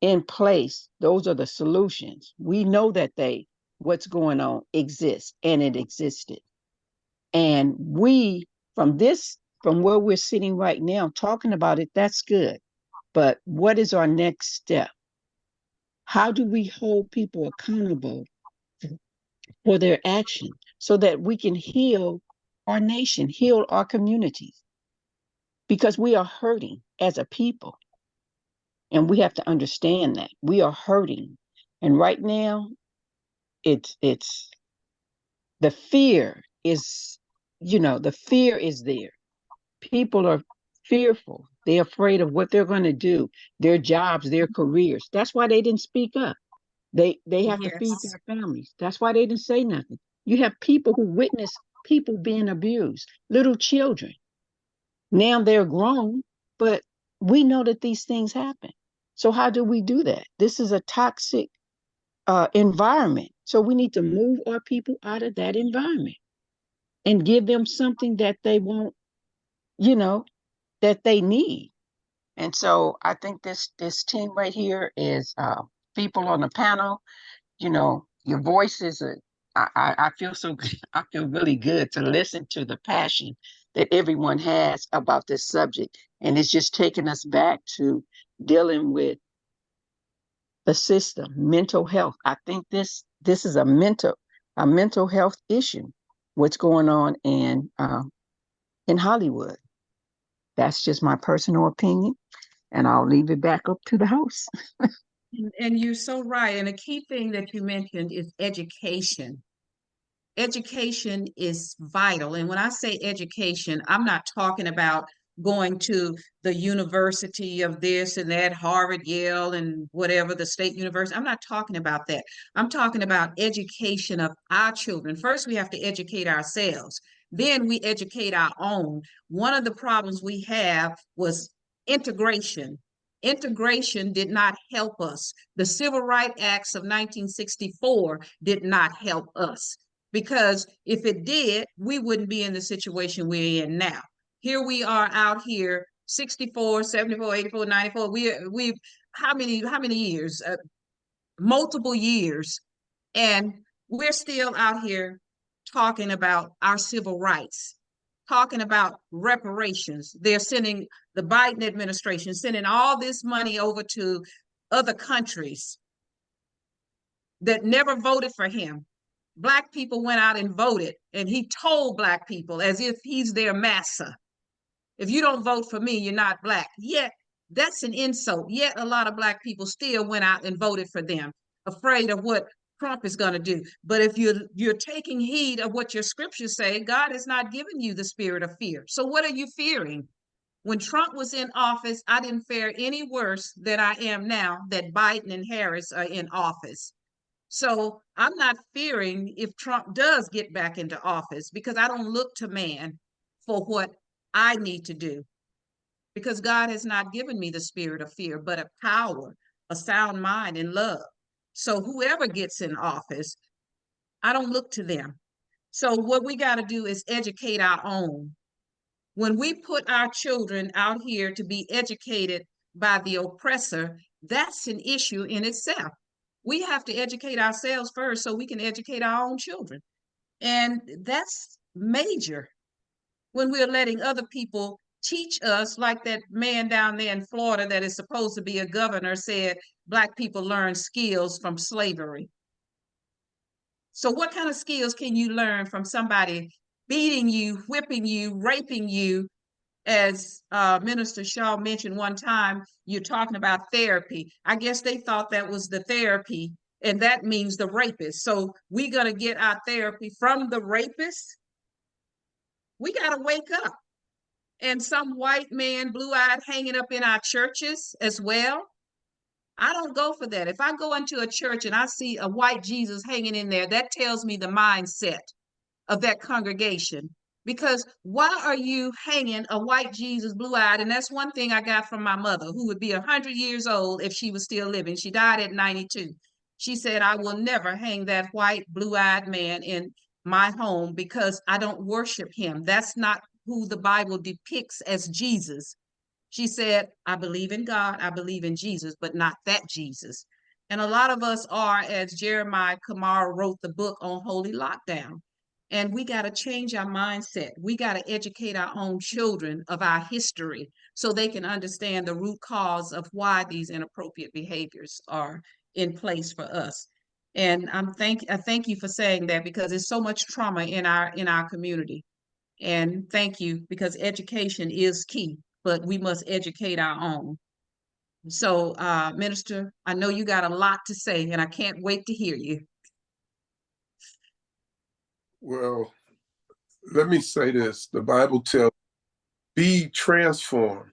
in place. Those are the solutions. We know that what's going on exists, and it existed. And from where we're sitting right now, talking about it, that's good. But what is our next step? How do we hold people accountable for their action so that we can heal our nation, heal our communities? Because we are hurting as a people. And we have to understand that we are hurting. And right now, it's the fear is, the fear is there. People are fearful. They're afraid of what they're going to do, their jobs, their careers. That's why they didn't speak up. They have to feed Yes. their families. That's why they didn't say nothing. You have people who witness people being abused, little children. Now they're grown, but we know that these things happen. So how do we do that? This is a toxic environment. So we need to move our people out of that environment and give them something that they want, you know, that they need. And so I think this team right here is people on the panel. Your voice is I feel so good. I feel really good to listen to the passion that everyone has about this subject. And it's just taking us back to dealing with the system, mental health. I think this is a mental health issue, what's going on in Hollywood. That's just my personal opinion, and I'll leave it back up to the host. And you're so right. And a key thing that you mentioned is education. Education is vital. And when I say education, I'm not talking about going to the university of this and that, Harvard, Yale, and whatever, the state university. I'm not talking about that. I'm talking about education of our children. First, we have to educate ourselves. Then we educate our own. One of the problems we have was integration. Integration did not help us. The Civil Rights Acts of 1964 did not help us, because if it did, we wouldn't be in the situation we're in now. Here we are out here, 64, 74, 84, 94. We how many years? Multiple years. And we're still out here talking about our civil rights, talking about reparations. They're sending, the Biden administration sending all this money over to other countries that never voted for him. Black people went out and voted, and he told Black people as if he's their massa. If you don't vote for me, you're not Black. Yet that's an insult. Yet a lot of Black people still went out and voted for them, afraid of what Trump is going to do. But if you're taking heed of what your scriptures say, God has not given you the spirit of fear. So what are you fearing? When Trump was in office, I didn't fare any worse than I am now that Biden and Harris are in office. So I'm not fearing if Trump does get back into office, because I don't look to man for what I need to do, because God has not given me the spirit of fear, but a power, a sound mind, and love. So whoever gets in office, I don't look to them. So what we got to do is educate our own. When we put our children out here to be educated by the oppressor, that's an issue in itself. We have to educate ourselves first so we can educate our own children. And that's major, when we're letting other people teach us, like that man down there in Florida that is supposed to be a governor said, Black people learn skills from slavery. So what kind of skills can you learn from somebody beating you, whipping you, raping you? As Minister Shaw mentioned one time, you're talking about therapy. I guess they thought that was the therapy, and that means the rapist. So we're going to get our therapy from the rapist? We got to wake up. And some white man, blue-eyed, hanging up in our churches as well. I don't go for that. If I go into a church and I see a white Jesus hanging in there, that tells me the mindset of that congregation. Because why are you hanging a white Jesus, blue-eyed? And that's one thing I got from my mother, who would be 100 years old if she was still living. She died at 92. She said, I will never hang that white, blue-eyed man in my home because I don't worship him. That's not who the Bible depicts as Jesus. She said, I believe in God, I believe in Jesus, but not that Jesus. And a lot of us are, as Jeremiah Kamara wrote the book on Holy Lockdown. And we got to change our mindset. We got to educate our own children of our history so they can understand the root cause of why these inappropriate behaviors are in place for us. And I thank you for saying that, because there's so much trauma in our community. And thank you, because education is key, but we must educate our own. So, Minister, I know you got a lot to say, and I can't wait to hear you. Well, let me say this. The Bible tells, be transformed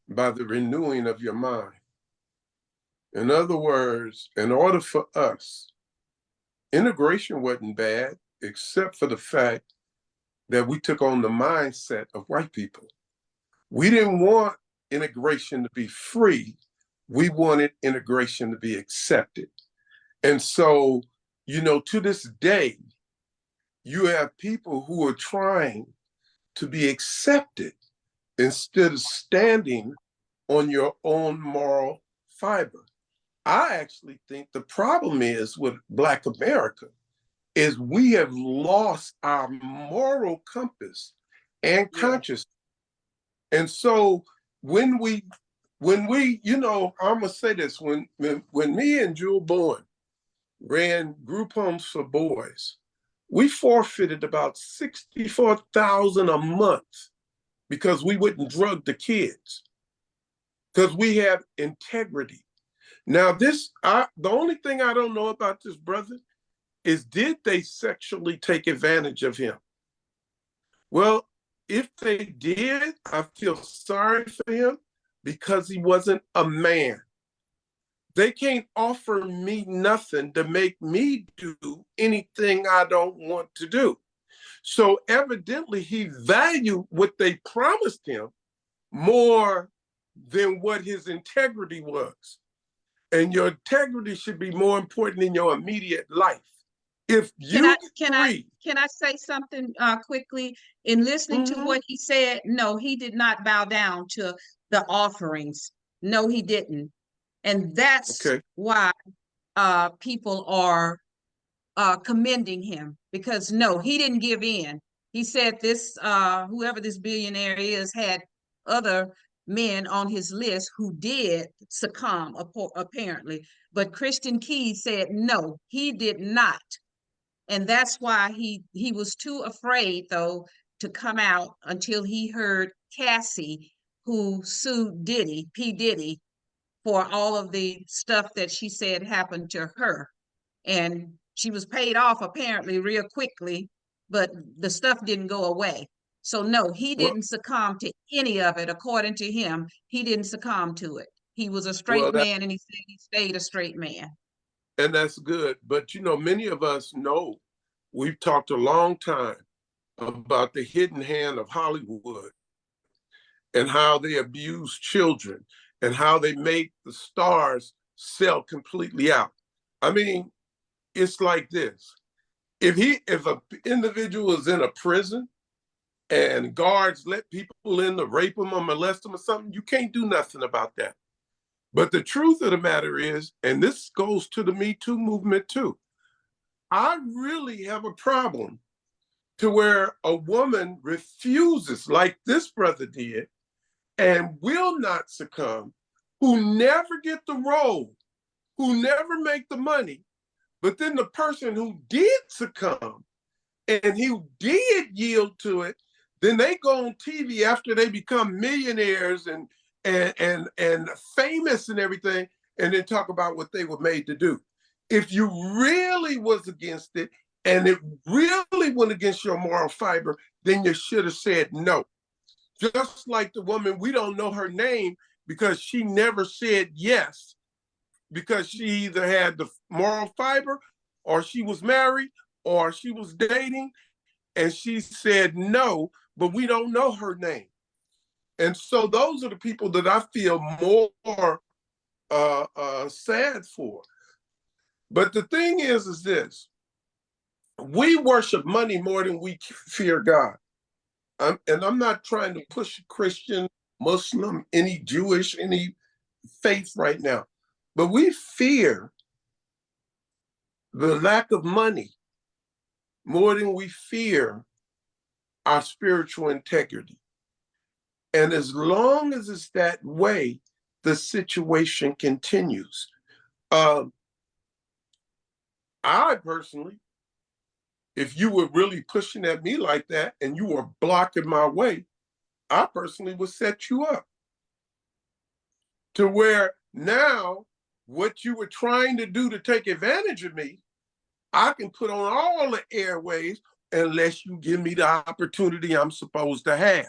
by the renewing of your mind. In other words, in order for us, integration wasn't bad, except for the fact that we took on the mindset of white people. We didn't want integration to be free. We wanted integration to be accepted. And so, to this day, you have people who are trying to be accepted instead of standing on your own moral fiber. I actually think the problem is with Black America is we have lost our moral compass and consciousness. And so when we, I'm gonna say this, when me and Jewel Bowen ran group homes for boys, we forfeited about $64,000 a month because we wouldn't drug the kids, because we have integrity. Now the only thing I don't know about this brother is, did they sexually take advantage of him? Well, if they did, I feel sorry for him because he wasn't a man. They can't offer me nothing to make me do anything I don't want to do. So evidently he valued what they promised him more than what his integrity was. And your integrity should be more important in your immediate life. If you Can I say something quickly? In listening to what he said, no, he did not bow down to the offerings. No, he didn't. And that's why people are commending him, because no, he didn't give in. He said this, whoever this billionaire is had other men on his list who did succumb, apparently. But Christian Key said no, he did not. And that's why he was too afraid, though, to come out until he heard Cassie, who sued Diddy, P. Diddy, for all of the stuff that she said happened to her. And she was paid off apparently real quickly, but the stuff didn't go away. So no, he didn't succumb to any of it. According to him, he didn't succumb to it. He was a straight man, and he said he stayed a straight man. And that's good. But you know, many of us know, we've talked a long time about the hidden hand of Hollywood and how they abuse children and how they make the stars sell completely out. I mean, it's like this. If an individual is in a prison and guards let people in to rape them or molest them or something, you can't do nothing about that. But the truth of the matter is, and this goes to the Me Too movement too, I really have a problem to where a woman refuses, like this brother did, and will not succumb, who never get the role, who never make the money, but then the person who did succumb and who did yield to it, then they go on TV after they become millionaires and famous and everything, and then talk about what they were made to do. If you really was against it and it really went against your moral fiber, then you should have said no. Just like the woman, we don't know her name because she never said yes, because she either had the moral fiber or she was married or she was dating and she said no, but we don't know her name. And so those are the people that I feel more sad for. But the thing is this: we worship money more than we fear God. And I'm not trying to push Christian, Muslim, any Jewish, any faith right now, but we fear the lack of money more than we fear our spiritual integrity. And as long as it's that way, the situation continues. I personally, if you were really pushing at me like that and you were blocking my way, I personally would set you up to where now what you were trying to do to take advantage of me, I can put on all the airways unless you give me the opportunity I'm supposed to have.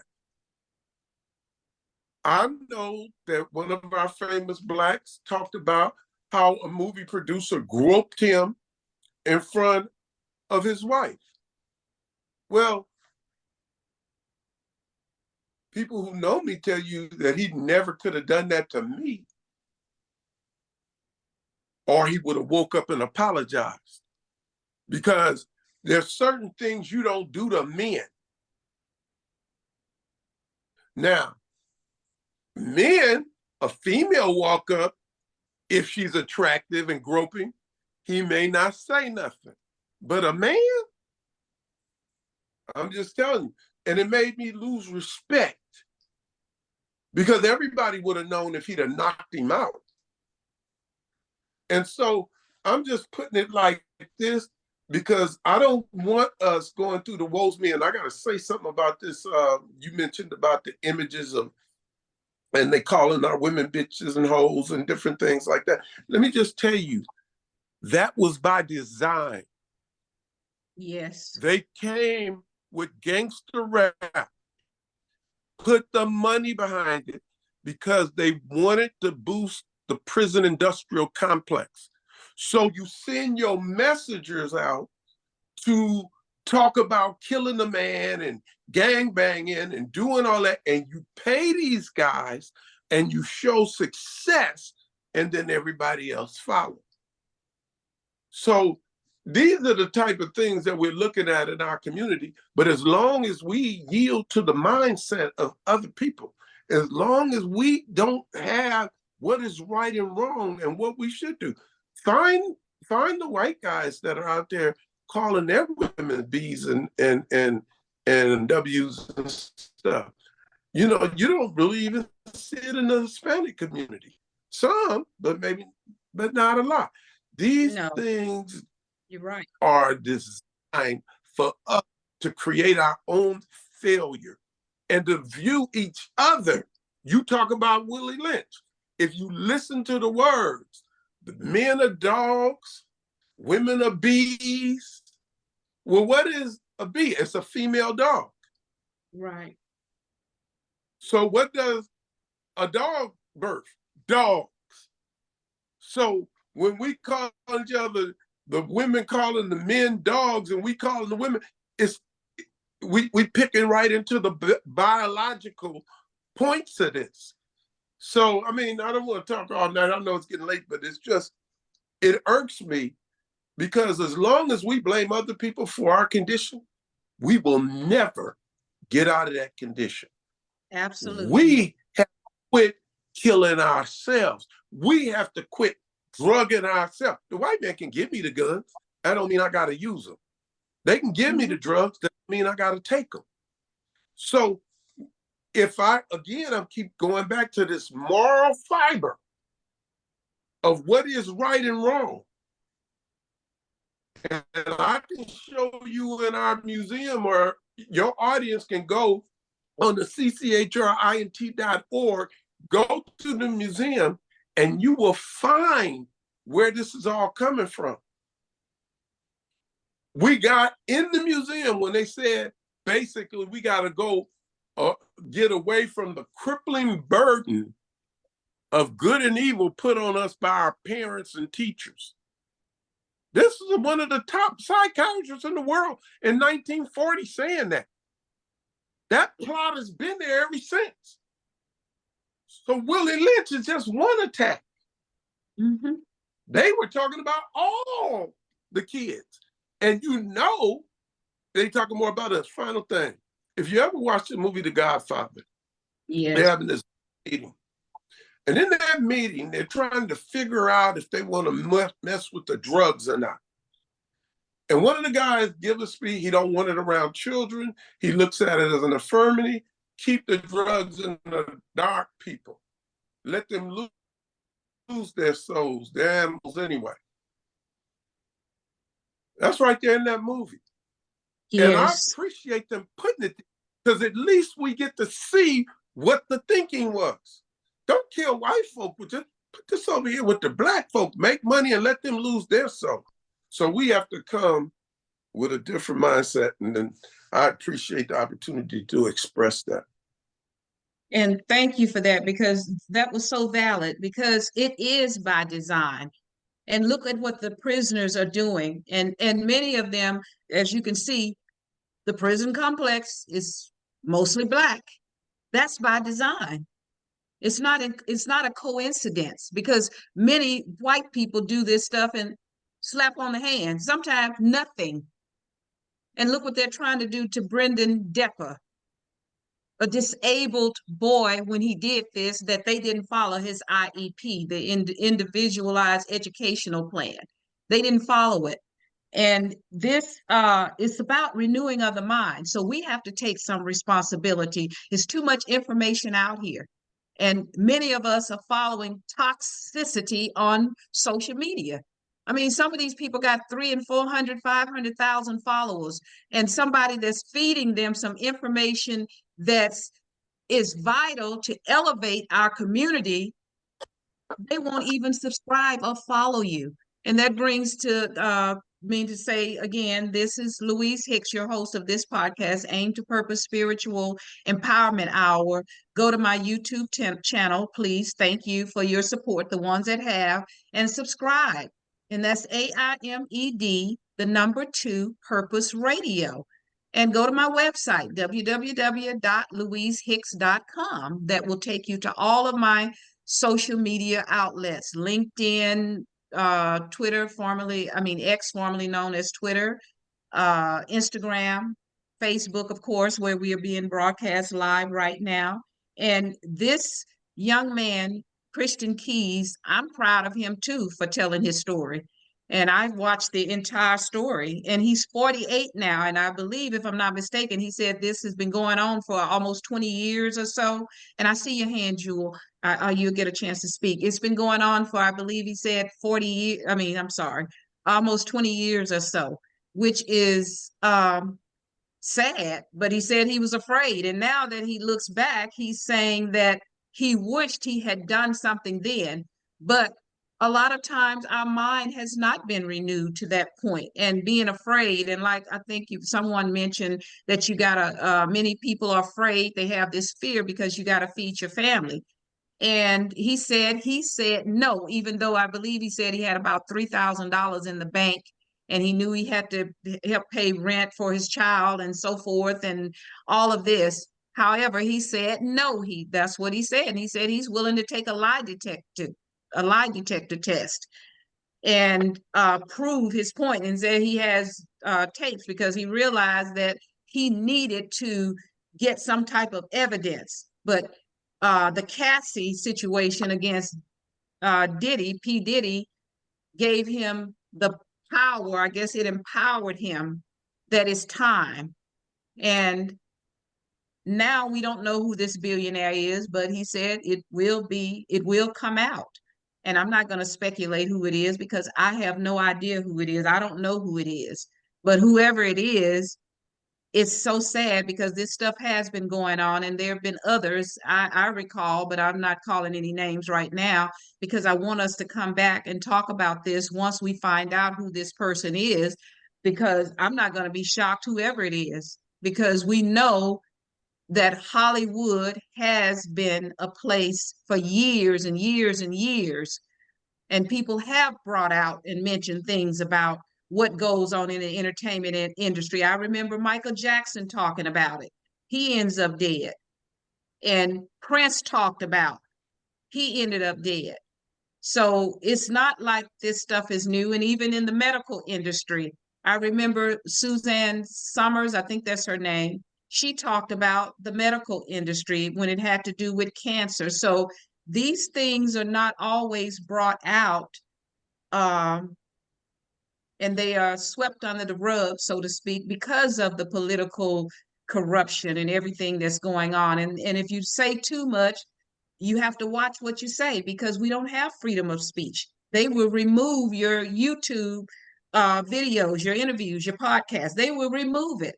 I know that one of our famous Blacks talked about how a movie producer groped him in front of his wife. Well, people who know me tell you that he never could have done that to me, or he would have woke up and apologized, because there's certain things you don't do to men. Now, men, a female walk up, if she's attractive and groping, he may not say nothing. But a man, I'm just telling you, and it made me lose respect, because everybody would have known if he'd have knocked him out. And so I'm just putting it like this because I don't want us going through the woes me. And I got to say something about this. You mentioned about the images of, and they calling our women bitches and hoes and different things like that. Let me just tell you, that was by design. Yes. They came with gangster rap put the money behind it because they wanted to boost the prison industrial complex. So you send your messengers out to talk about killing a man and gang banging and doing all that, and you pay these guys and you show success, and then everybody else follows. So these are the type of things that we're looking at in our community. But as long as we yield to the mindset of other people, as long as we don't have what is right and wrong and what we should do, find the white guys that are out there calling their women B's and W's and stuff. You know, you don't really even see it in the Hispanic community. Some, but not a lot. These things you're right. are designed for us to create our own failure and to view each other. You talk about Willie Lynch. If you listen to the words, the men are dogs, women are bees. Well, what is a bee? It's a female dog. Right. So what does a dog birth? Dogs. So when we call each other, the women calling the men dogs and we calling the women, we picking right into the biological points of this. So, I mean, I don't want to talk all night. I know it's getting late, but it irks me because as long as we blame other people for our condition, we will never get out of that condition. Absolutely. We have to quit killing ourselves. We have to quit drugging ourselves. The white man can give me the guns. That don't mean I got to use them. They can give me the drugs. That don't mean I got to take them. So if I keep going back to this moral fiber of what is right and wrong. And I can show you in our museum, or your audience can go on the cchrint.org, go to the museum, and you will find where this is all coming from. We got in the museum when they said, basically, we got to go get away from the crippling burden of good and evil put on us by our parents and teachers. This is one of the top psychiatrists in the world in 1940 saying that. That plot has been there ever since. So Willie Lynch is just one attack. Mm-hmm. They were talking about all the kids. And you know, they talking more about us. Final thing. If you ever watched the movie The Godfather, yes, they're having this meeting. And in that meeting, they're trying to figure out if they want to mess with the drugs or not. And one of the guys gives a speech. He don't want it around children. He looks at it as an infirmity. Keep the drugs in the dark people. Let them lose their souls. They're animals anyway. That's right there in that movie. yes. And I appreciate them putting it there, because at least we get to see what the thinking was. Don't kill white folk, but just put this over here with the black folk. Make money and let them lose their soul. So we have to come with a different mindset. And then I appreciate the opportunity to express that. And thank you for that, because that was so valid, because it is by design. And look at what the prisoners are doing. And many of them, as you can see, the prison complex is mostly Black. That's by design. It's not a coincidence, because many white people do this stuff and slap on the hand, sometimes nothing. And look what they're trying to do to Brendan Depa, a disabled boy, when he did this, that they didn't follow his IEP, the individualized educational plan. They didn't follow it. And this is about renewing of the mind. So we have to take some responsibility. There's too much information out here. And many of us are following toxicity on social media. I mean, some of these people got 300 and 400, 500,000 followers, and somebody that's feeding them some information is vital to elevate our community, they won't even subscribe or follow you. And that brings to mean to say again, this is Louise Hicks, your host of this podcast, Aim to Purpose Spiritual Empowerment Hour. Go to my YouTube channel, please. Thank you for your support, the ones that have, and subscribe. And that's AIMED, the number 2, Purpose Radio. And go to my website, www.louisehicks.com. That will take you to all of my social media outlets, LinkedIn, Twitter, X, formerly known as Twitter, Instagram, Facebook, of course, where we are being broadcast live right now. And this young man, Christian Keys, I'm proud of him too for telling his story. And I've watched the entire story, and he's 48 now. And I believe, if I'm not mistaken, he said this has been going on for almost 20 years or so. And I see your hand, Jewel. You'll get a chance to speak. It's been going on for, I believe he said 40 years. I'm sorry, almost 20 years or so, which is sad, but he said he was afraid. And now that he looks back, he's saying that he wished he had done something then. But a lot of times our mind has not been renewed to that point, and being afraid. And like, I think someone mentioned that many people are afraid. They have this fear because you got to feed your family. And he said no, even though I believe he said he had about $3,000 in the bank, and he knew he had to help pay rent for his child and so forth and all of this. However, he said no, that's what he said. And he said he's willing to take a lie detector test and prove his point, and said he has tapes because he realized that he needed to get some type of evidence. But the Cassie situation against P. Diddy, gave him the power. I guess it empowered him that it's time. And now we don't know who this billionaire is, but he said it will come out. And I'm not going to speculate who it is because I have no idea who it is. I don't know who it is. But whoever it is, it's so sad because this stuff has been going on, and there have been others I recall, but I'm not calling any names right now because I want us to come back and talk about this once we find out who this person is, because I'm not going to be shocked whoever it is, because we know that Hollywood has been a place for years and years and years, and people have brought out and mentioned things about what goes on in the entertainment industry. I remember Michael Jackson talking about it. He ends up dead. And Prince talked about, he ended up dead. So it's not like this stuff is new. And even in the medical industry, I remember Suzanne Summers, I think that's her name. She talked about the medical industry when it had to do with cancer. So these things are not always brought out, and they are swept under the rug, so to speak, because of the political corruption and everything that's going on. And if you say too much, you have to watch what you say, because we don't have freedom of speech. They will remove your YouTube videos, your interviews, your podcasts. They will remove it.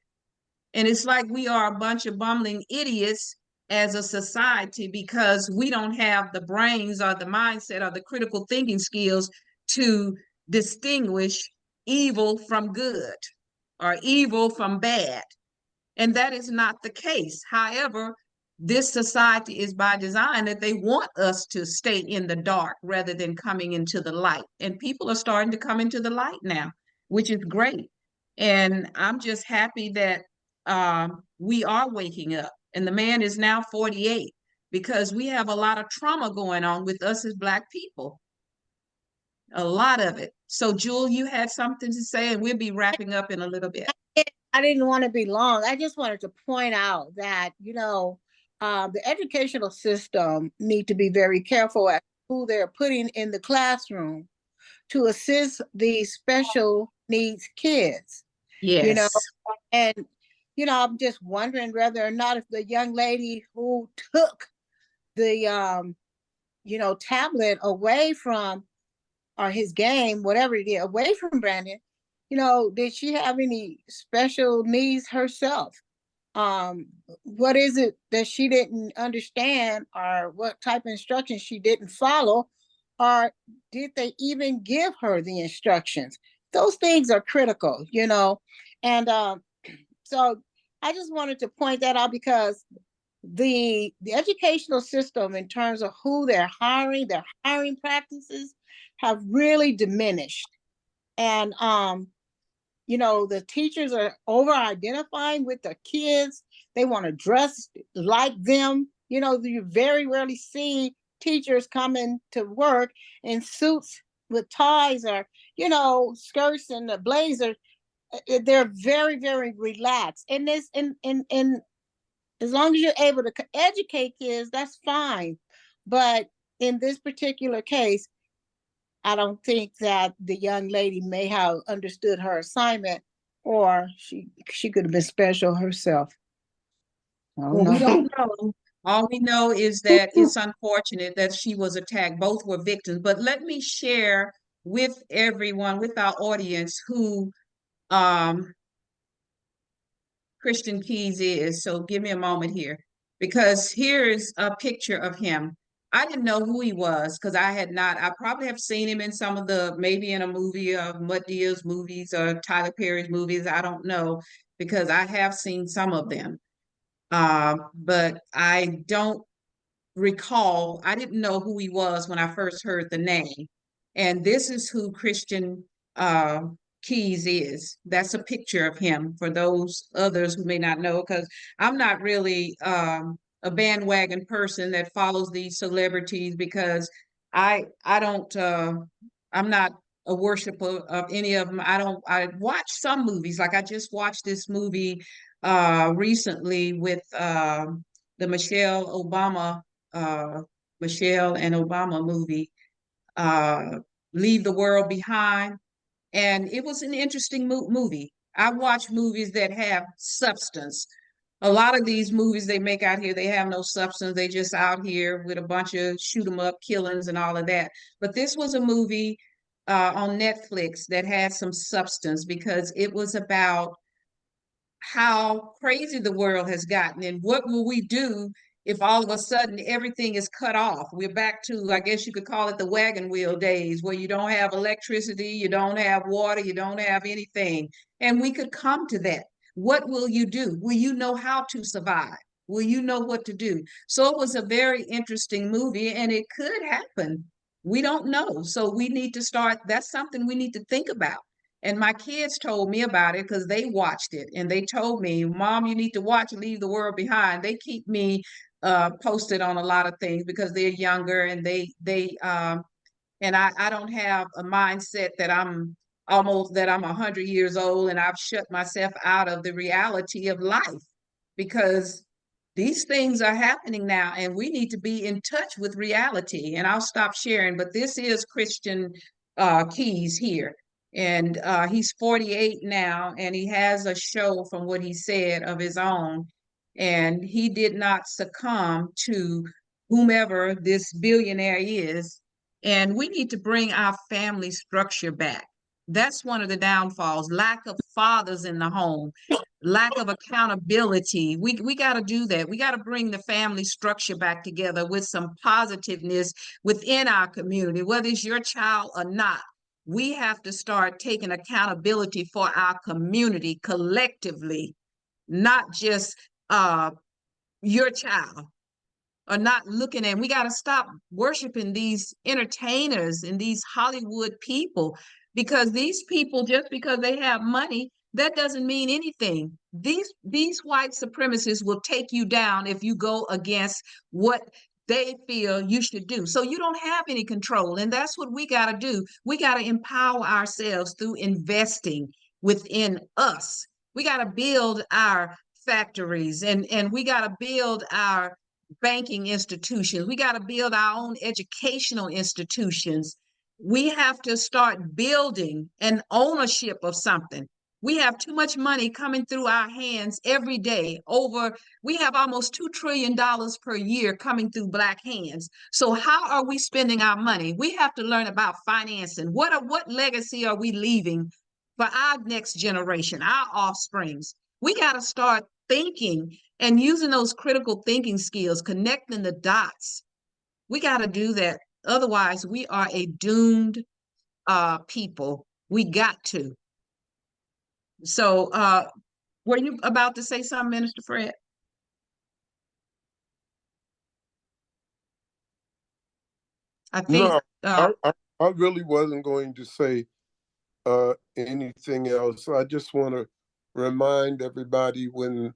And it's like we are a bunch of bumbling idiots as a society because we don't have the brains or the mindset or the critical thinking skills to distinguish evil from good or evil from bad. And that is not the case. However, this society is by design that they want us to stay in the dark rather than coming into the light. And people are starting to come into the light now, which is great. And I'm just happy that we are waking up. And the man is now 48 because we have a lot of trauma going on with us as Black people. A lot of it. So, Jewel, you had something to say, and we'll be wrapping up in a little bit. I didn't want to be long. I just wanted to point out that, the educational system need to be very careful at who they're putting in the classroom to assist these special needs kids. Yes. And, I'm just wondering whether or not if the young lady who took the, tablet away from, or his game, whatever it is, away from Brandon, did she have any special needs herself? What is it that she didn't understand, or what type of instructions she didn't follow, or did they even give her the instructions? those things are critical, you know. And so I just wanted to point that out because the educational system, in terms of who they're hiring, their hiring practices have really diminished. And you know, the teachers are over identifying with the kids. They want to dress like them. You know, you very rarely see teachers coming to work in suits with ties or, you know, skirts and a blazer. They're very, very relaxed. And this, and as long as you're able to educate kids, that's fine. But in this particular case, I don't think that the young lady may have understood her assignment, or she could have been special herself. I don't Well, we know. don't know. All we know is that it's unfortunate that she was attacked. Both were victims. But let me share with everyone, with our audience, who um, Christian Keys is. So give me a moment here, because here's a picture of him. I didn't know who he was because I had not. I probably have seen him in some of the, maybe in a movie of Madea's movies or Tyler Perry's movies. I don't know, because I have seen some of them. But I don't recall, I didn't know who he was when I first heard the name. And this is who Christian uh, Keys is. That's a picture of him for those others who may not know, because I'm not really a bandwagon person that follows these celebrities, because I don't I'm not a worshiper of any of them. I watch some movies, like I just watched this movie recently with the uh, Michelle and Obama movie, uh, Leave the World Behind. And it was an interesting movie. I watch movies that have substance. A lot of these movies they make out here, they have no substance. They just out here with a bunch of shoot 'em up killings and all of that. But this was a movie on Netflix that had some substance, because it was about how crazy the world has gotten, and what will we do if all of a sudden everything is cut off. We're back to, I guess you could call it, the wagon wheel days, where you don't have electricity, you don't have water, you don't have anything, and we could come to that. What will you do? Will you know how to survive? Will you know what to do? So it was a very interesting movie, and it could happen. We don't know. So we need to start, that's something we need to think about. And my kids told me about it because they watched it, and they told me, Mom, you need to watch Leave the World Behind. They keep me posted on a lot of things because they're younger, and and I don't have a mindset that I'm 100 years old and I've shut myself out of the reality of life, because these things are happening now and we need to be in touch with reality. And I'll stop sharing, but this is Christian Keys here. And he's 48 now, and he has a show, from what he said, of his own. And he did not succumb to whomever this billionaire is. And we need to bring our family structure back. That's one of the downfalls: lack of fathers in the home, lack of accountability. We got to do that. We got to bring the family structure back together with some positiveness within our community, whether it's your child or not. We have to start taking accountability for our community collectively, not just your child, or not looking at. We got to stop worshiping these entertainers and these Hollywood people, because these people, just because they have money, that doesn't mean anything. These white supremacists will take you down if you go against what they feel you should do. So you don't have any control. And that's what we got to do. We got to empower ourselves through investing within us. We got to build our factories, and we got to build our banking institutions. We got to build our own educational institutions. We have to start building an ownership of something. We have too much money coming through our hands every day. We have almost $2 trillion per year coming through Black hands. So how are we spending our money? We have to learn about financing. What legacy are we leaving for our next generation, our offsprings? We got to start thinking and using those critical thinking skills, connecting the dots. We got to do that. Otherwise, we are a doomed people. We got to. So, were you about to say something, Minister Fred? I think, No, I really wasn't going to say anything else. I just want to remind everybody when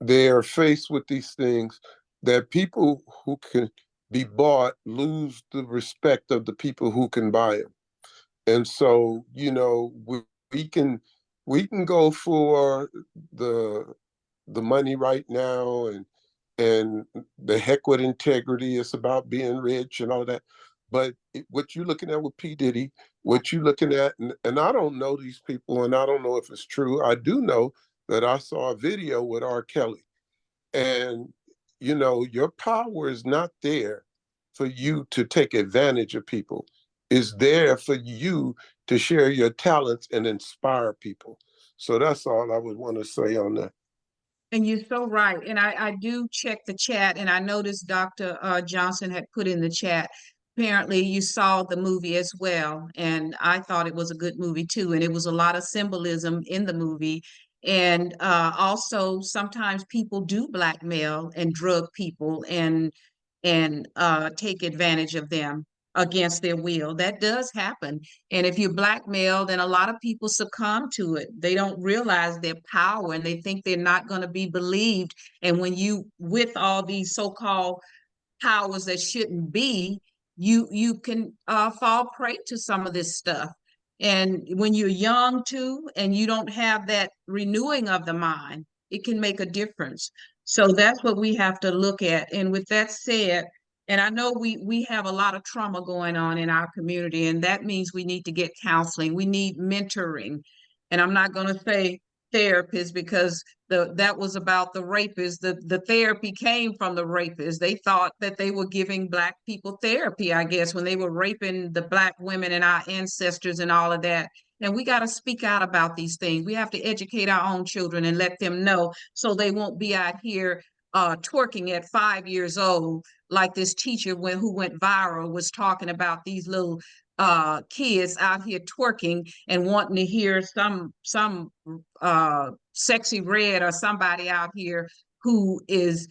they are faced with these things that people who can be bought lose the respect of the people who can buy them. And so, we can go for the money right now, and the heck with integrity. It's about being rich and all that. But what you're looking at with P. Diddy, what you're looking at, and I don't know these people, and I don't know if it's true. I do know that I saw a video with R. Kelly. And, your power is not there for you to take advantage of people. It's there for you to share your talents and inspire people. So that's all I would want to say on that. and you're so right. And I do check the chat, and I noticed Dr. Johnson had put in the chat. Apparently, you saw the movie as well, and I thought it was a good movie too. And it was a lot of symbolism in the movie. And also, sometimes people do blackmail and drug people and take advantage of them against their will. That does happen. And if you're blackmailed, then a lot of people succumb to it. They don't realize their power and they think they're not going to be believed. And when you, with all these so-called powers that shouldn't be, you can fall prey to some of this stuff. And when you're young too, and you don't have that renewing of the mind, it can make a difference. So that's what we have to look at. And with that said, and I know we have a lot of trauma going on in our community, and that means we need to get counseling. We need mentoring. And I'm not going to say therapists because that was about the rapists. The therapy came from the rapists. They thought that they were giving Black people therapy, I guess, when they were raping the Black women and our ancestors and all of that. And we got to speak out about these things. We have to educate our own children and let them know so they won't be out here twerking at 5 years old, like this teacher who went viral was talking about these little kids out here twerking and wanting to hear some sexy red or somebody out here who is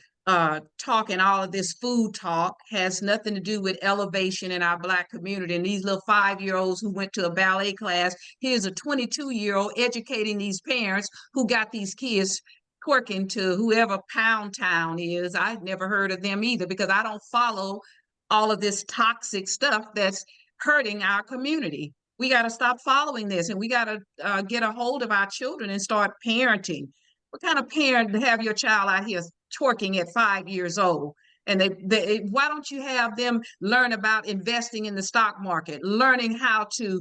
talking all of this food talk, has nothing to do with elevation in our Black community. And these little 5-year-olds who went to a ballet class, here's a 22-year-old educating these parents who got these kids twerking to whoever Pound Town is. I've never heard of them either because I don't follow all of this toxic stuff that's hurting our community. We got to stop following this, and we got to get a hold of our children and start parenting. What kind of parent to have your child out here twerking at 5 years old? And why don't you have them learn about investing in the stock market, learning how to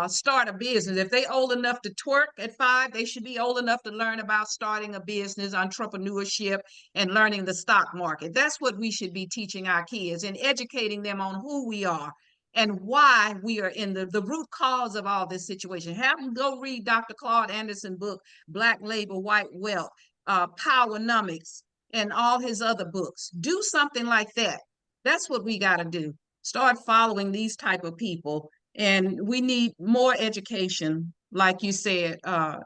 start a business? If they old enough to twerk at 5, they should be old enough to learn about starting a business, entrepreneurship, and learning the stock market. That's what we should be teaching our kids and educating them on who we are and why we are in the root cause of all this situation. Have them go read Dr. Claude Anderson's book, Black Labor, White Wealth, Powernomics, and all his other books. Do something like that. That's what we got to do. Start following these type of people. And we need more education, like you said,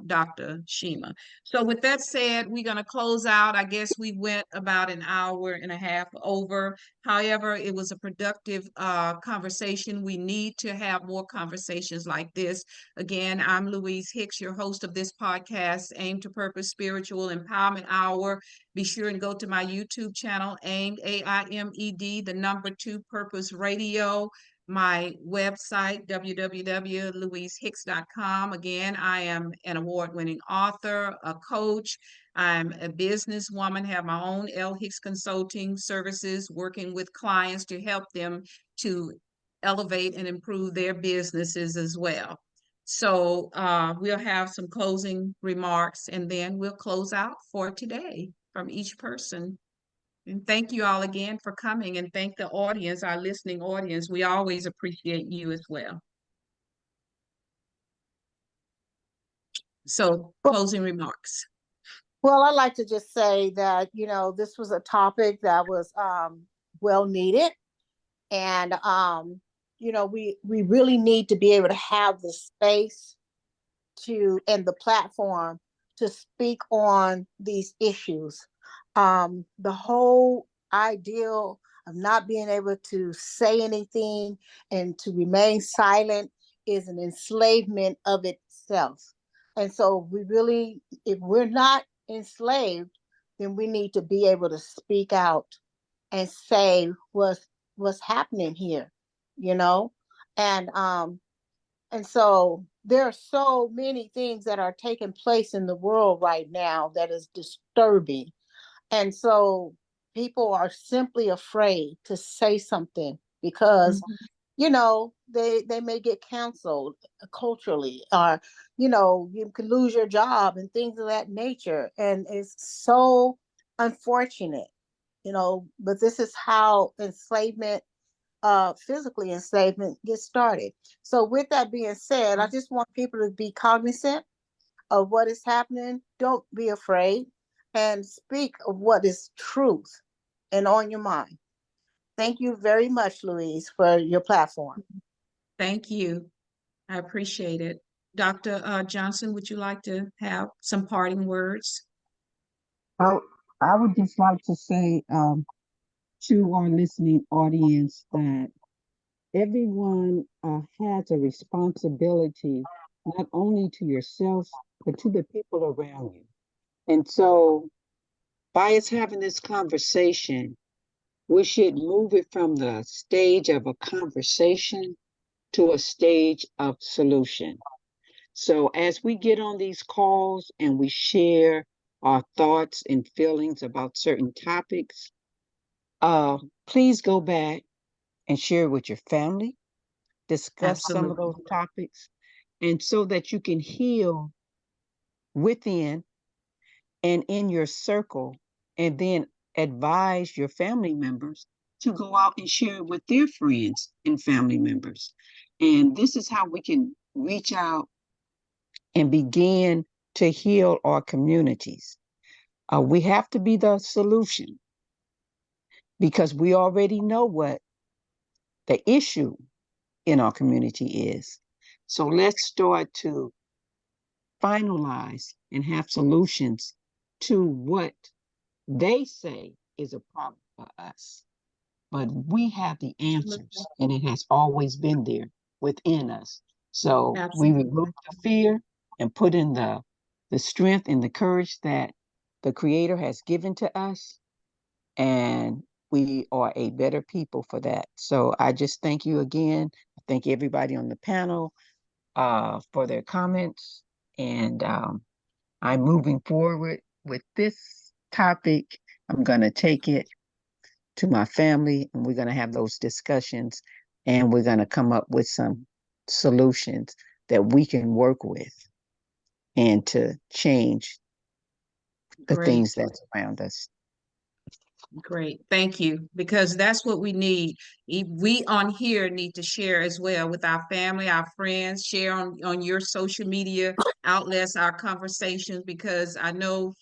Dr. Shima. So with that said, we're going to close out. I guess we went about an hour and a half over. However, it was a productive conversation. We need to have more conversations like this. Again, I'm Louise Hicks, your host of this podcast, Aim to Purpose Spiritual Empowerment Hour. Be sure and go to my YouTube channel, AIMED, AIMED, the number 2 Purpose Radio. My website, www.louisehicks.com. Again, I am an award-winning author, a coach. I'm a businesswoman, have my own L. Hicks Consulting Services, working with clients to help them to elevate and improve their businesses as well. So we'll have some closing remarks, and then we'll close out for today from each person. And thank you all again for coming, and thank the audience, our listening audience. We always appreciate you as well. So closing remarks. Well, I'd like to just say that, this was a topic that was well needed. And we really need to be able to have the space and the platform to speak on these issues. The whole ideal of not being able to say anything and to remain silent is an enslavement of itself. And so if we're not enslaved, then we need to be able to speak out and say what's happening here, you know? And so there are so many things that are taking place in the world right now that is disturbing. And so people are simply afraid to say something because, they may get canceled culturally, or, you can lose your job and things of that nature. And it's so unfortunate, but this is how enslavement, physically enslavement gets started. So with that being said, I just want people to be cognizant of what is happening. Don't be afraid, and speak of what is truth and on your mind. Thank you very much, Louise, for your platform. Thank you. I appreciate it. Dr. Johnson, would you like to have some parting words? I, I would just like to say to our listening audience that everyone has a responsibility, not only to yourself, but to the people around you. And so, by us having this conversation, we should move it from the stage of a conversation to a stage of solution. So, as we get on these calls and we share our thoughts and feelings about certain topics, please go back and share with your family, discuss some of Absolutely. those topics, and so that you can heal within and in your circle, and then advise your family members to go out and share it with their friends and family members. And this is how we can reach out and begin to heal our communities. We have to be the solution because we already know what the issue in our community is. So let's start to finalize and have solutions to what they say is a problem for us. But we have the answers, and it has always been there within us. So we Absolutely. remove the fear and put in the strength and the courage that the Creator has given to us, and we are a better people for that. So I just thank you again. I thank everybody on the panel for their comments, and I'm moving forward with this topic. I'm going to take it to my family, and we're going to have those discussions, and we're going to come up with some solutions that we can work with and to change the Great. things that's around us. Great. Thank you. Because that's what we need. We on here need to share as well with our family, our friends, share on your social media outlets, our conversations, because I know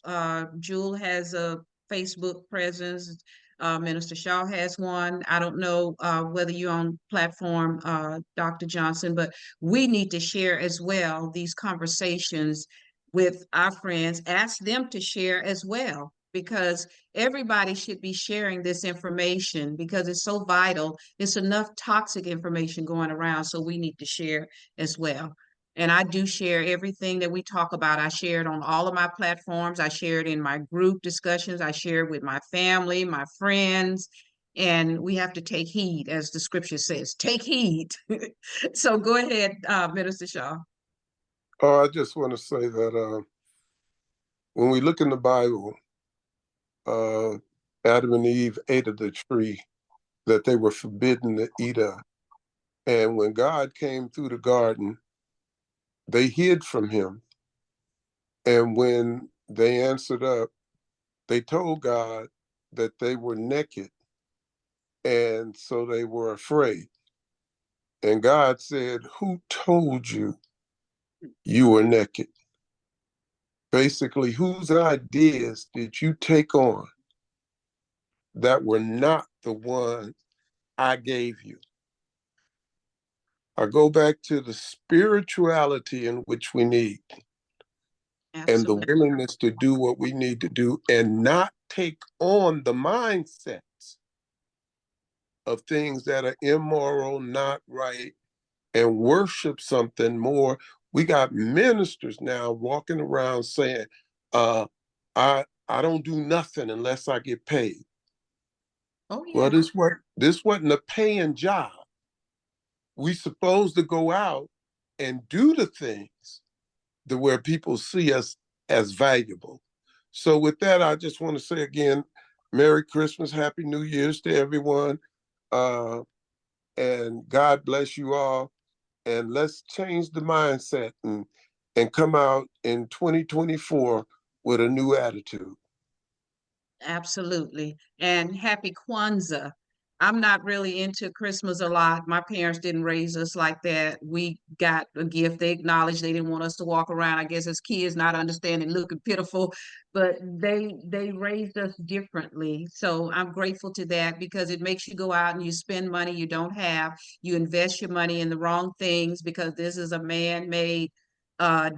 Jewel has a Facebook presence. Minister Shaw has one. I don't know whether you're on platform, Dr. Johnson, but we need to share as well these conversations with our friends. Ask them to share as well, because everybody should be sharing this information because it's so vital. It's enough toxic information going around, so we need to share as well. And I do share everything that we talk about. I share it on all of my platforms. I share it in my group discussions. I share it with my family, my friends, and we have to take heed, as the scripture says, take heed. So go ahead, Minister Shaw. Oh, I just want to say that when we look in the Bible, Adam and Eve ate of the tree that they were forbidden to eat of. And when God came through the garden, they hid from him. And when they answered up, they told God that they were naked. And so they were afraid. And God said, "Who told you you were naked?" Basically, whose ideas did you take on that were not the one I gave you? I go back to the spirituality in which we need and the Absolutely. willingness to do what we need to do and not take on the mindsets of things that are immoral, not right, and worship something more. We got ministers now walking around saying, I don't do nothing unless I get paid. Oh, Well, yeah. this wasn't a paying job. We supposed to go out and do the things to where people see us as valuable. So with that, I just want to say again, Merry Christmas, Happy New Year's to everyone. And God bless you all. And let's change the mindset and come out in 2024 with a new attitude. Absolutely. And happy Kwanzaa. I'm not really into Christmas a lot. My parents didn't raise us like that. We got a gift. They acknowledged they didn't want us to walk around, I guess, as kids, not understanding, looking pitiful, but they raised us differently. So I'm grateful to that because it makes you go out and you spend money you don't have. You invest your money in the wrong things because this is a man-made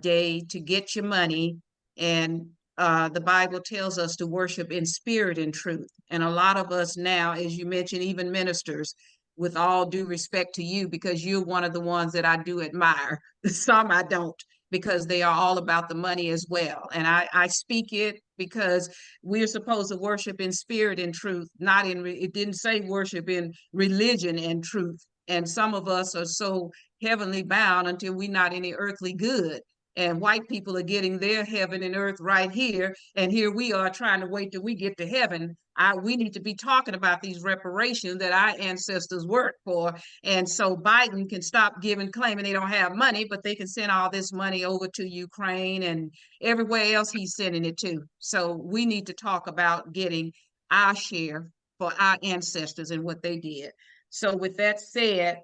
day to get your money. And the Bible tells us to worship in spirit and truth. And a lot of us now, as you mentioned, even ministers, with all due respect to you, because you're one of the ones that I do admire. Some I don't, because they are all about the money as well. And I speak it because we're supposed to worship in spirit and truth, not in, it didn't say worship in religion and truth. And some of us are so heavenly bound until we're not any earthly good. And white people are getting their heaven and earth right here, and here we are trying to wait till we get to heaven. We need to be talking about these reparations that our ancestors worked for, and so Biden can stop claiming they don't have money, but they can send all this money over to Ukraine and everywhere else he's sending it to. So we need to talk about getting our share for our ancestors and what they did. So with that said,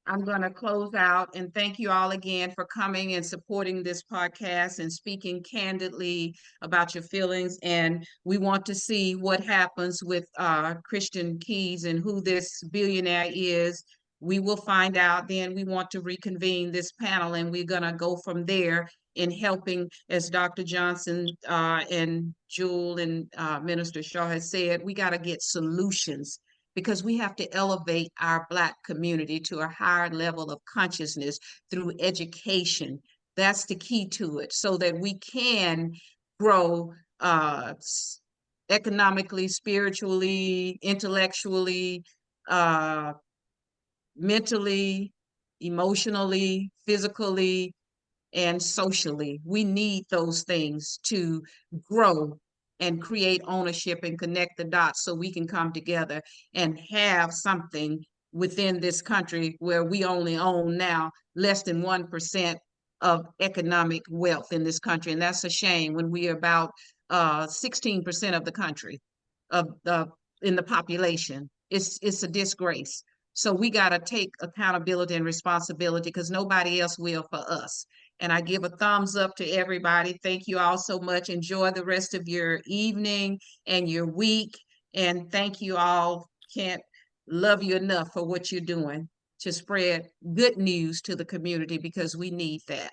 I'm going to close out and thank you all again for coming and supporting this podcast and speaking candidly about your feelings. And we want to see what happens with Christian Keys and who this billionaire is. We will find out. Then we want to reconvene this panel and we're going to go from there in helping, as Dr. Johnson and Jewel and Minister Shaw has said, we got to get solutions because we have to elevate our Black community to a higher level of consciousness through education. That's the key to it, so that we can grow economically, spiritually, intellectually, mentally, emotionally, physically, and socially. We need those things to grow and create ownership and connect the dots so we can come together and have something within this country where we only own now less than 1% of economic wealth in this country. And that's a shame when we are about 16% of the country of in the population. It's a disgrace. So we got to take accountability and responsibility because nobody else will for us. And I give a thumbs up to everybody. Thank you all so much. Enjoy the rest of your evening and your week. And thank you all. Can't love you enough for what you're doing to spread good news to the community because we need that.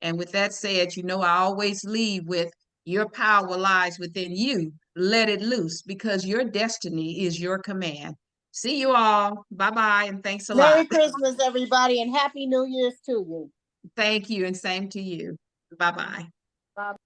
And with that said, you know, I always leave with your power lies within you. Let it loose because your destiny is your command. See you all. Bye-bye. And thanks a lot. Merry Christmas, everybody, and Happy New Year's to you. Thank you, and same to you. Bye-bye. Bye.